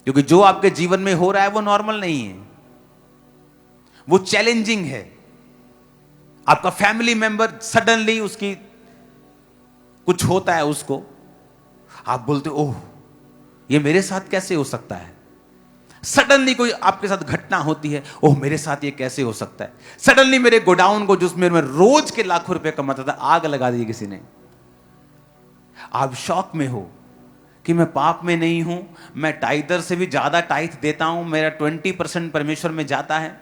क्योंकि जो आपके जीवन में हो रहा है वो नॉर्मल नहीं है, वो चैलेंजिंग है। आपका फैमिली मेंबर सडनली उसकी कुछ होता है, उसको आप बोलते ओह ये मेरे साथ कैसे हो सकता है। सडनली कोई आपके साथ घटना होती है, ओह मेरे साथ ये कैसे हो सकता है। सडनली मेरे गोडाउन को जिसमें मैं रोज के लाखों रुपए कमाता था आग लगा दी किसी ने। आप शॉक में हो कि मैं पाप में नहीं हूं, मैं टाइदर से भी ज्यादा टाइथ देता हूं, मेरा 20% परमेश्वर में जाता है,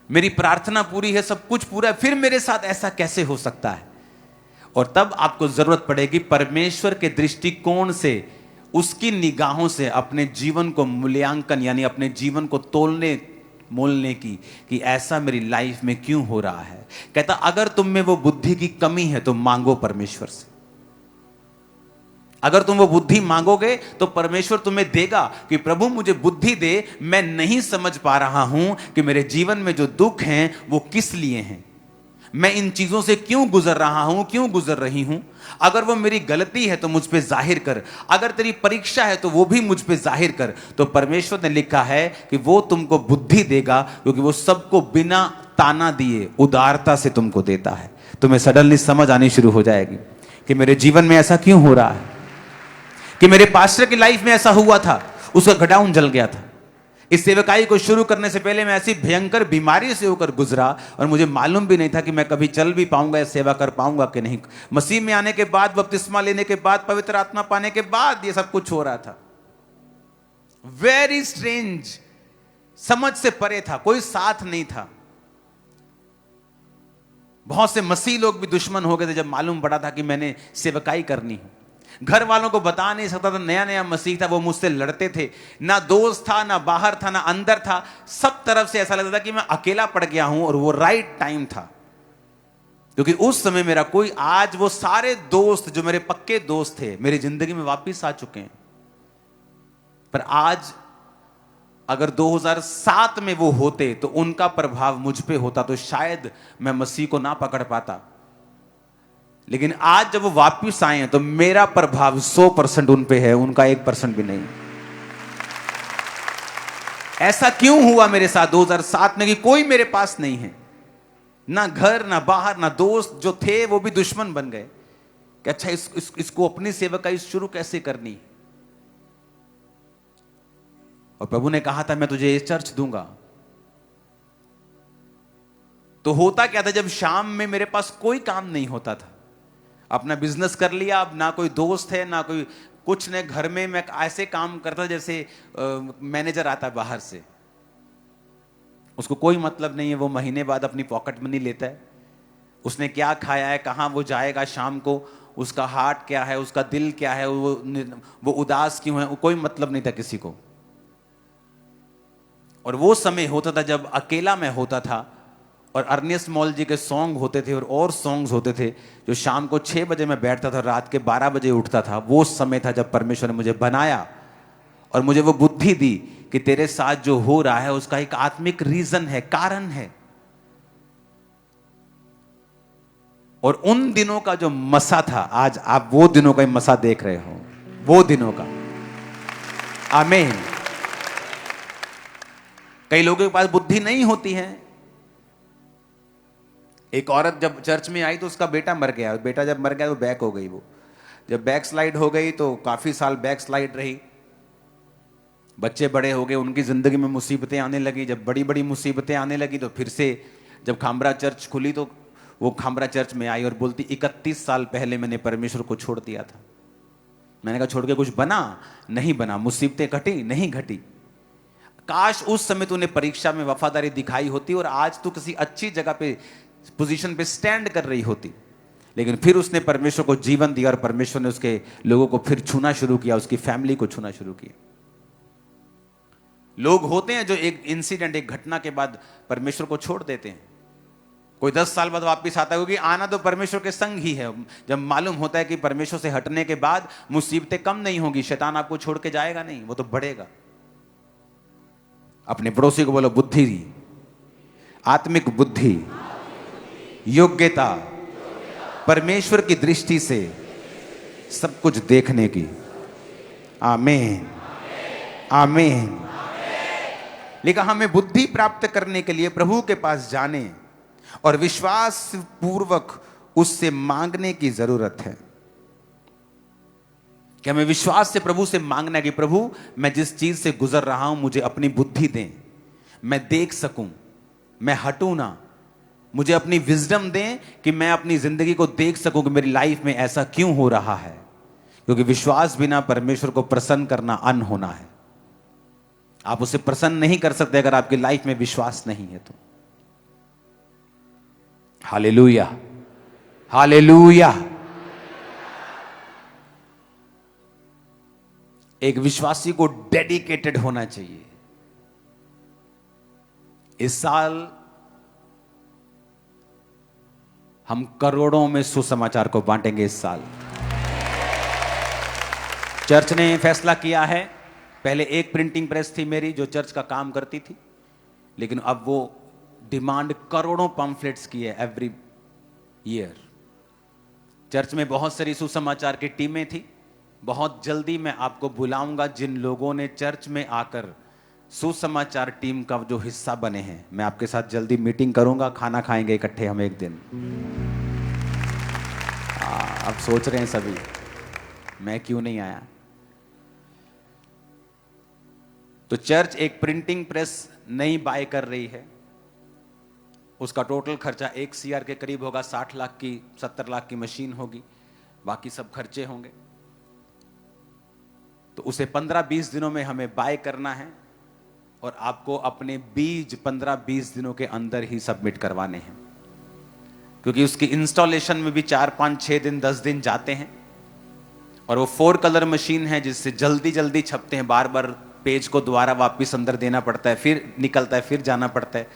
मेरी प्रार्थना पूरी है, सब कुछ पूरा है, फिर मेरे साथ ऐसा कैसे हो सकता है। और तब आपको जरूरत पड़ेगी परमेश्वर के दृष्टिकोण से, उसकी निगाहों से अपने जीवन को मूल्यांकन यानी अपने जीवन को तोलने मोलने की कि ऐसा मेरी लाइफ में क्यों हो रहा है। कहता अगर तुम में वो बुद्धि की कमी है तो मांगो परमेश्वर से। अगर तुम वो बुद्धि मांगोगे तो परमेश्वर तुम्हें देगा कि प्रभु मुझे बुद्धि दे, मैं नहीं समझ पा रहा हूं कि मेरे जीवन में जो दुख हैं वो किस लिए हैं, मैं इन चीजों से क्यों गुजर रहा हूं, क्यों गुजर रही हूं। अगर वो मेरी गलती है तो मुझ पे जाहिर कर, अगर तेरी परीक्षा है तो वो भी मुझ पे जाहिर कर। तो परमेश्वर ने लिखा है कि वो तुमको बुद्धि देगा, क्योंकि वो सबको बिना ताना दिए उदारता से तुमको देता है। तुम्हें सडनली समझ आनी शुरू हो जाएगी कि मेरे जीवन में ऐसा क्यों हो रहा है, कि मेरे पास्टर की लाइफ में ऐसा हुआ था, उसका गोडाउन जल गया था। इस सेवकाई को शुरू करने से पहले मैं ऐसी भयंकर बीमारी से होकर गुजरा और मुझे मालूम भी नहीं था कि मैं कभी चल भी पाऊंगा या सेवा कर पाऊंगा कि नहीं। मसीह में आने के बाद, बपतिस्मा लेने के बाद, पवित्र आत्मा पाने के बाद ये सब कुछ हो रहा था। वेरी स्ट्रेंज, समझ से परे था, कोई साथ नहीं था। बहुत से मसीह लोग भी दुश्मन हो गए थे जब मालूम पड़ा था कि मैंने सेवकाई करनी है। घर वालों को बता नहीं सकता था, नया नया मसीह था, वो मुझसे लड़ते थे। ना दोस्त था, ना बाहर था, ना अंदर था, सब तरफ से ऐसा लगता था कि मैं अकेला पड़ गया हूं। और वो राइट टाइम था, क्योंकि उस समय मेरा कोई, आज वो सारे दोस्त जो मेरे पक्के दोस्त थे मेरी जिंदगी में वापस आ चुके हैं। पर आज अगर 2007 में वो होते तो उनका प्रभाव मुझ पे होता तो शायद मैं मसीह को ना पकड़ पाता। लेकिन आज जब वो वापस आए हैं तो मेरा प्रभाव 100% उन पे है, उनका 1% भी नहीं। ऐसा क्यों हुआ मेरे साथ 2007 में कि कोई मेरे पास नहीं है, ना घर, ना बाहर, ना दोस्त। जो थे वो भी दुश्मन बन गए कि अच्छा इसको अपनी सेवकाई शुरू कैसे करनी। और प्रभु ने कहा था मैं तुझे ये चर्च दूंगा। तो होता क्या था, जब शाम में मेरे पास कोई काम नहीं होता था, अपना बिजनेस कर लिया, अब ना कोई दोस्त है ना कोई कुछ, ने घर में मैं ऐसे काम करता जैसे मैनेजर आता है बाहर से, उसको कोई मतलब नहीं है, वो महीने बाद अपनी पॉकेट मनी लेता है, उसने क्या खाया है, कहाँ वो जाएगा शाम को, उसका हार्ट क्या है, उसका दिल क्या है, वो उदास क्यों है, कोई मतलब नहीं था किसी को। और वो समय होता था जब अकेला मैं होता था और अर्नियस मॉल जी के सॉन्ग होते थे और सॉन्ग्स होते थे जो शाम को 6 बजे मैं बैठता था, रात के 12 बजे उठता था। वो समय था जब परमेश्वर ने मुझे बनाया और मुझे वो बुद्धि दी कि तेरे साथ जो हो रहा है उसका एक आत्मिक रीजन है, कारण है। और उन दिनों का जो मसा था, आज आप वो दिनों का मसा देख रहे हो, वो दिनों का। आमीन। कई लोगों के पास बुद्धि नहीं होती है। एक औरत जब चर्च में आई तो उसका बेटा मर गया, बेटा जब मर गया तो बैक हो गई। वो जब बैक स्लाइड हो गई तो काफी साल बैक स्लाइड रही। बच्चे बड़े हो गए, उनकी जिंदगी में मुसीबतें आने लगी। जब बड़ी बड़ी मुसीबतें आने लगी तो फिर से जब खामरा चर्च खुली तो वो खामरा चर्च में आई और बोलती 31 साल पहले मैंने परमेश्वर को छोड़ दिया था। मैंने कहा छोड़ के कुछ बना? नहीं बना। मुसीबतें घटी? नहीं घटी। काश उस समय तूने परीक्षा में वफादारी दिखाई होती और आज तू किसी अच्छी जगह पे, पोजीशन पे स्टैंड कर रही होती। लेकिन फिर उसने परमेश्वर को जीवन दिया और परमेश्वर ने उसके लोगों को फिर छूना शुरू किया, उसकी फैमिली को छूना शुरू किया। लोग होते हैं जो एक इंसिडेंट, एक घटना के बाद परमेश्वर को छोड़ देते हैं। कोई 10 साल बाद वापस आता है, क्योंकि आना तो परमेश्वर के संग ही है। जब मालूम होता है कि परमेश्वर से हटने के बाद मुसीबतें कम नहीं होगी, शैतान आपको छोड़ के जाएगा नहीं, वो तो बढ़ेगा। अपने पड़ोसी को बोलो बुद्धि, आत्मिक बुद्धि, योग्यता, परमेश्वर की दृष्टि से सब कुछ देखने की। आमीन, आमीन। लेकिन हमें बुद्धि प्राप्त करने के लिए प्रभु के पास जाने और विश्वास पूर्वक उससे मांगने की जरूरत है। कि हमें विश्वास से प्रभु से मांगना है कि प्रभु मैं जिस चीज से गुजर रहा हूं मुझे अपनी बुद्धि दें, मैं देख सकूं, मैं हटूं ना। मुझे अपनी विजडम दें कि मैं अपनी जिंदगी को देख सकूं कि मेरी लाइफ में ऐसा क्यों हो रहा है। क्योंकि विश्वास बिना परमेश्वर को प्रसन्न करना अनहोना है। आप उसे प्रसन्न नहीं कर सकते अगर आपकी लाइफ में विश्वास नहीं है तो। Hallelujah, hallelujah. एक विश्वासी को डेडिकेटेड होना चाहिए। इस साल हम करोड़ों में सुसमाचार को बांटेंगे। इस साल चर्च ने फैसला किया है। पहले एक प्रिंटिंग प्रेस थी मेरी जो चर्च का काम करती थी, लेकिन अब वो डिमांड करोड़ों पम्फलेट्स की है एवरी ईयर। चर्च में बहुत सारी सुसमाचार की टीमें थी। बहुत जल्दी मैं आपको बुलाऊंगा जिन लोगों ने चर्च में आकर सुसमाचार टीम का जो हिस्सा बने हैं। मैं आपके साथ जल्दी मीटिंग करूंगा, खाना खाएंगे इकट्ठे हम एक दिन। अब सोच रहे हैं सभी मैं क्यों नहीं आया। तो चर्च एक प्रिंटिंग प्रेस नई बाय कर रही है। उसका टोटल खर्चा 1 CR के करीब होगा। 60 लाख की, 70 लाख की मशीन होगी, बाकी सब खर्चे होंगे। तो उसे 15-20 दिनों में हमें बाय करना है और आपको अपने बीज 15-20 दिनों के अंदर ही सबमिट करवाने हैं। क्योंकि उसकी इंस्टॉलेशन में भी 4-5-6 दिन 10 दिन जाते हैं। और वो 4 कलर मशीन है जिससे जल्दी जल्दी छपते हैं। बार बार पेज को दोबारा वापस अंदर देना पड़ता है, फिर निकलता है, फिर जाना पड़ता है।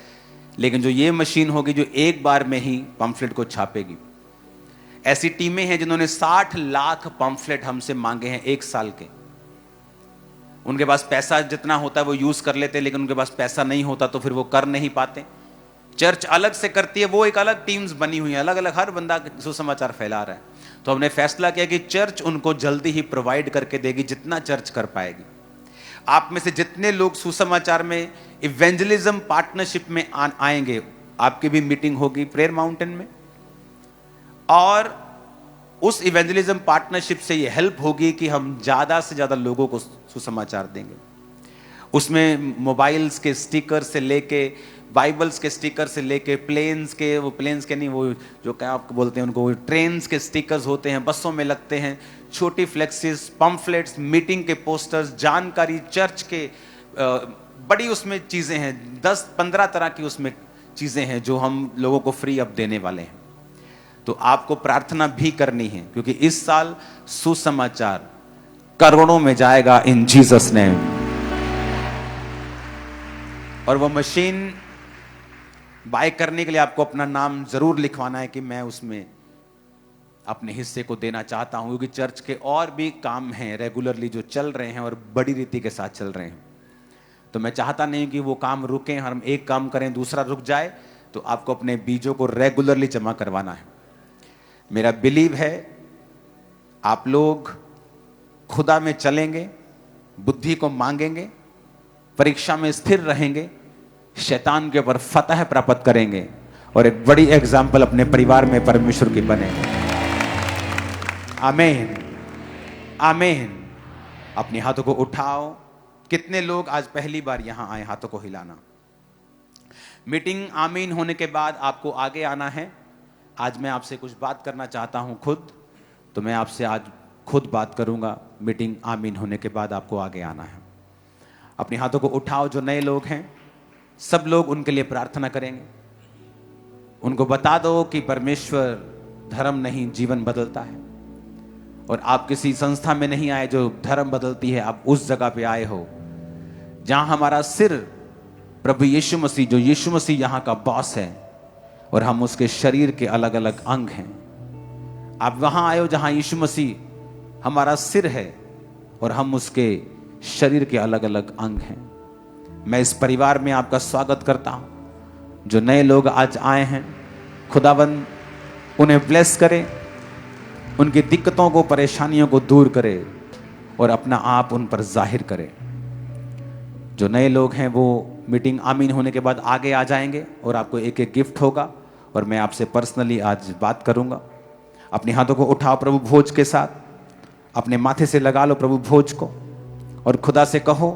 लेकिन जो ये मशीन होगी जो एक बार में ही पंफलेट को छापेगी। ऐसी टीमें हैं जिन्होंने 60 लाख पंफलेट हमसे मांगे हैं 1 साल के। उनके पास पैसा जितना होता है वो यूज कर लेते हैं, लेकिन उनके पास पैसा नहीं होता तो फिर वो कर नहीं पाते। चर्च अलग से करती है, वो एक अलग टीम्स बनी हुई है, अलग अलग हर बंदा सुसमाचार फैला रहा है। तो हमने फैसला किया कि चर्च उनको जल्दी ही प्रोवाइड करके देगी जितना चर्च कर पाएगी। आप में से जितने लोग सुसमाचार में इवेंजलिज्म पार्टनरशिप में आएंगे, आपकी भी मीटिंग होगी प्रेयर माउंटेन में। और उस इवेंजलिज्म पार्टनरशिप से ये हेल्प होगी कि हम ज्यादा से ज्यादा लोगों को सुसमाचार देंगे। उसमें मोबाइल्स के स्टिकर से लेके, बाइबल्स के स्टिकर से लेके, प्लेन्स के, वो प्लेन्स के नहीं, वो जो क्या आपको बोलते हैं उनको, ट्रेन्स के स्टिकर्स होते हैं, बसों में लगते हैं, छोटी फ्लेक्सिस, पम्फलेट्स, मीटिंग के पोस्टर्स, जानकारी, चर्च के बड़ी उसमें चीजें हैं। 10-15 तरह की उसमें चीजें हैं जो हम लोगों को फ्री अब देने वाले हैं। तो आपको प्रार्थना भी करनी है क्योंकि इस साल सुसमाचार करोड़ों में जाएगा इन जीसस नेम। और वो मशीन बाय करने के लिए आपको अपना नाम जरूर लिखवाना है कि मैं उसमें अपने हिस्से को देना चाहता हूं। क्योंकि चर्च के और भी काम हैं रेगुलरली जो चल रहे हैं और बड़ी रीति के साथ चल रहे हैं। तो मैं चाहता नहीं कि वो काम रुकें, हम एक काम करें दूसरा रुक जाए। तो आपको अपने बीजों को रेगुलरली जमा करवाना है। मेरा बिलीव है आप लोग खुदा में चलेंगे, बुद्धि को मांगेंगे, परीक्षा में स्थिर रहेंगे, शैतान के ऊपर फतह प्राप्त करेंगे और एक बड़ी एग्जाम्पल अपने परिवार में परमेश्वर की बनेंगे। आमीन, आमीन। अपने हाथों को उठाओ। कितने लोग आज पहली बार यहां आए? हाथों को हिलाना। मीटिंग आमीन होने के बाद आपको आगे आना है। आज मैं आपसे कुछ बात करना चाहता हूं खुद, तो मैं आपसे आज खुद बात करूंगा। मीटिंग आमीन होने के बाद आपको आगे आना है। अपने हाथों को उठाओ। जो नए लोग हैं सब लोग उनके लिए प्रार्थना करेंगे। उनको बता दो कि परमेश्वर धर्म नहीं जीवन बदलता है, और आप किसी संस्था में नहीं आए जो धर्म बदलती है। आप उस जगह पे आए हो जहां हमारा सिर प्रभु यीशु मसीह, जो यीशु मसीह यहां का बॉस है, और हम उसके शरीर के अलग अलग अंग हैं। आप वहां आए हो जहां यीशु मसीह हमारा सिर है और हम उसके शरीर के अलग अलग अंग हैं। मैं इस परिवार में आपका स्वागत करता हूं। जो नए लोग आज आए हैं, खुदावंद उन्हें ब्लेस करे, उनकी दिक्कतों को, परेशानियों को दूर करे और अपना आप उन पर जाहिर करे। जो नए लोग हैं वो मीटिंग आमीन होने के बाद आगे आ जाएंगे और आपको एक एक गिफ्ट होगा और मैं आपसे पर्सनली आज बात करूंगा। अपने हाथों को उठाओ प्रभु भोज के साथ, अपने माथे से लगा लो प्रभु भोज को और खुदा से कहो,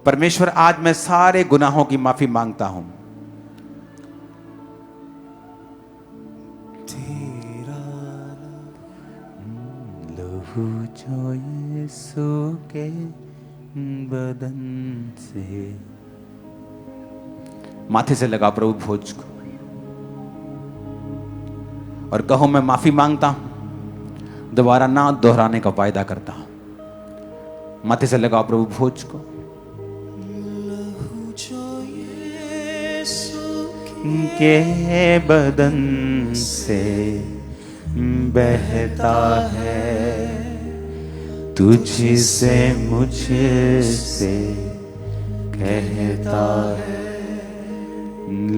परमेश्वर आज मैं सारे गुनाहों की माफी मांगता हूं। लहू जो यीशु के बदन से, माथे से लगा प्रभु भोज को और कहो मैं माफी मांगता हूं, दोबारा ना दोहराने का वायदा करता हूं। माथे से लगाओ प्रभु भोज को। के बदन से बहता है, तुझसे मुझसे कहता है।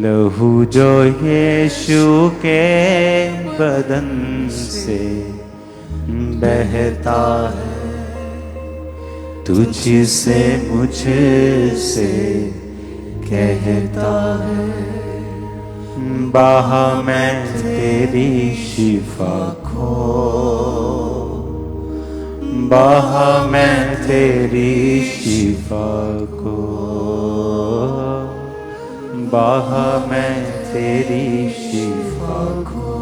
लहू जो यीशु के बदन से बहता है, तुझसे मुझसे कहता है। बाहा मैं तेरी शिफा को, बाहा मैं तेरी शिफा को, बाहा मैं तेरी शिफा को,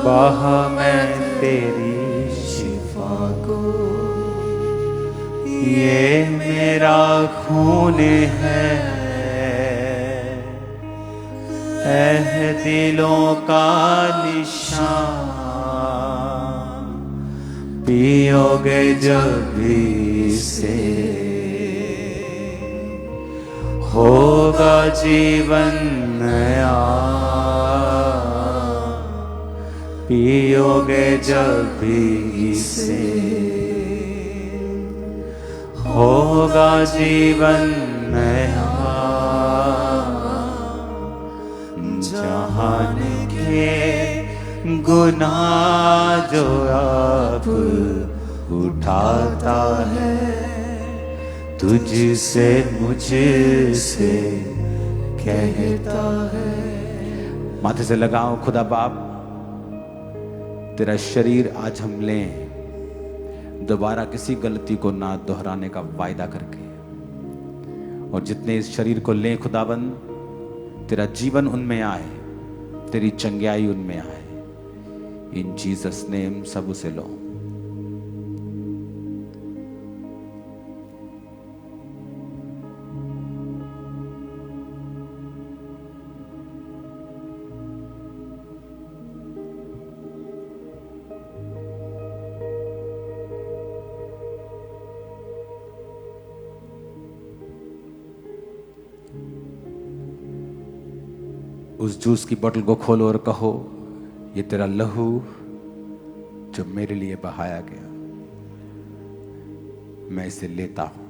बाहा मैं तेरी शिफा को। ये मेरा खून है, दिलों का निशान, पियोगे जब इसे होगा जीवन नया, पियोगे जब इसे होगा जीवन नया। जहान के गुनाह जो आप उठाता है, तुझसे मुझसे कहता है। माथे से लगाओ खुदा बाप, तेरा शरीर आज हम लें, दोबारा किसी गलती को ना दोहराने का वायदा करके। और जितने इस शरीर को लें खुदाबंद, तेरा जीवन उनमें आए, तेरी चंगाई उनमें आए। इन जीसस नेम सब उसे लो। उस जूस की बोतल को खोलो और कहो, ये तेरा लहू जो मेरे लिए बहाया गया, मैं इसे लेता हूं।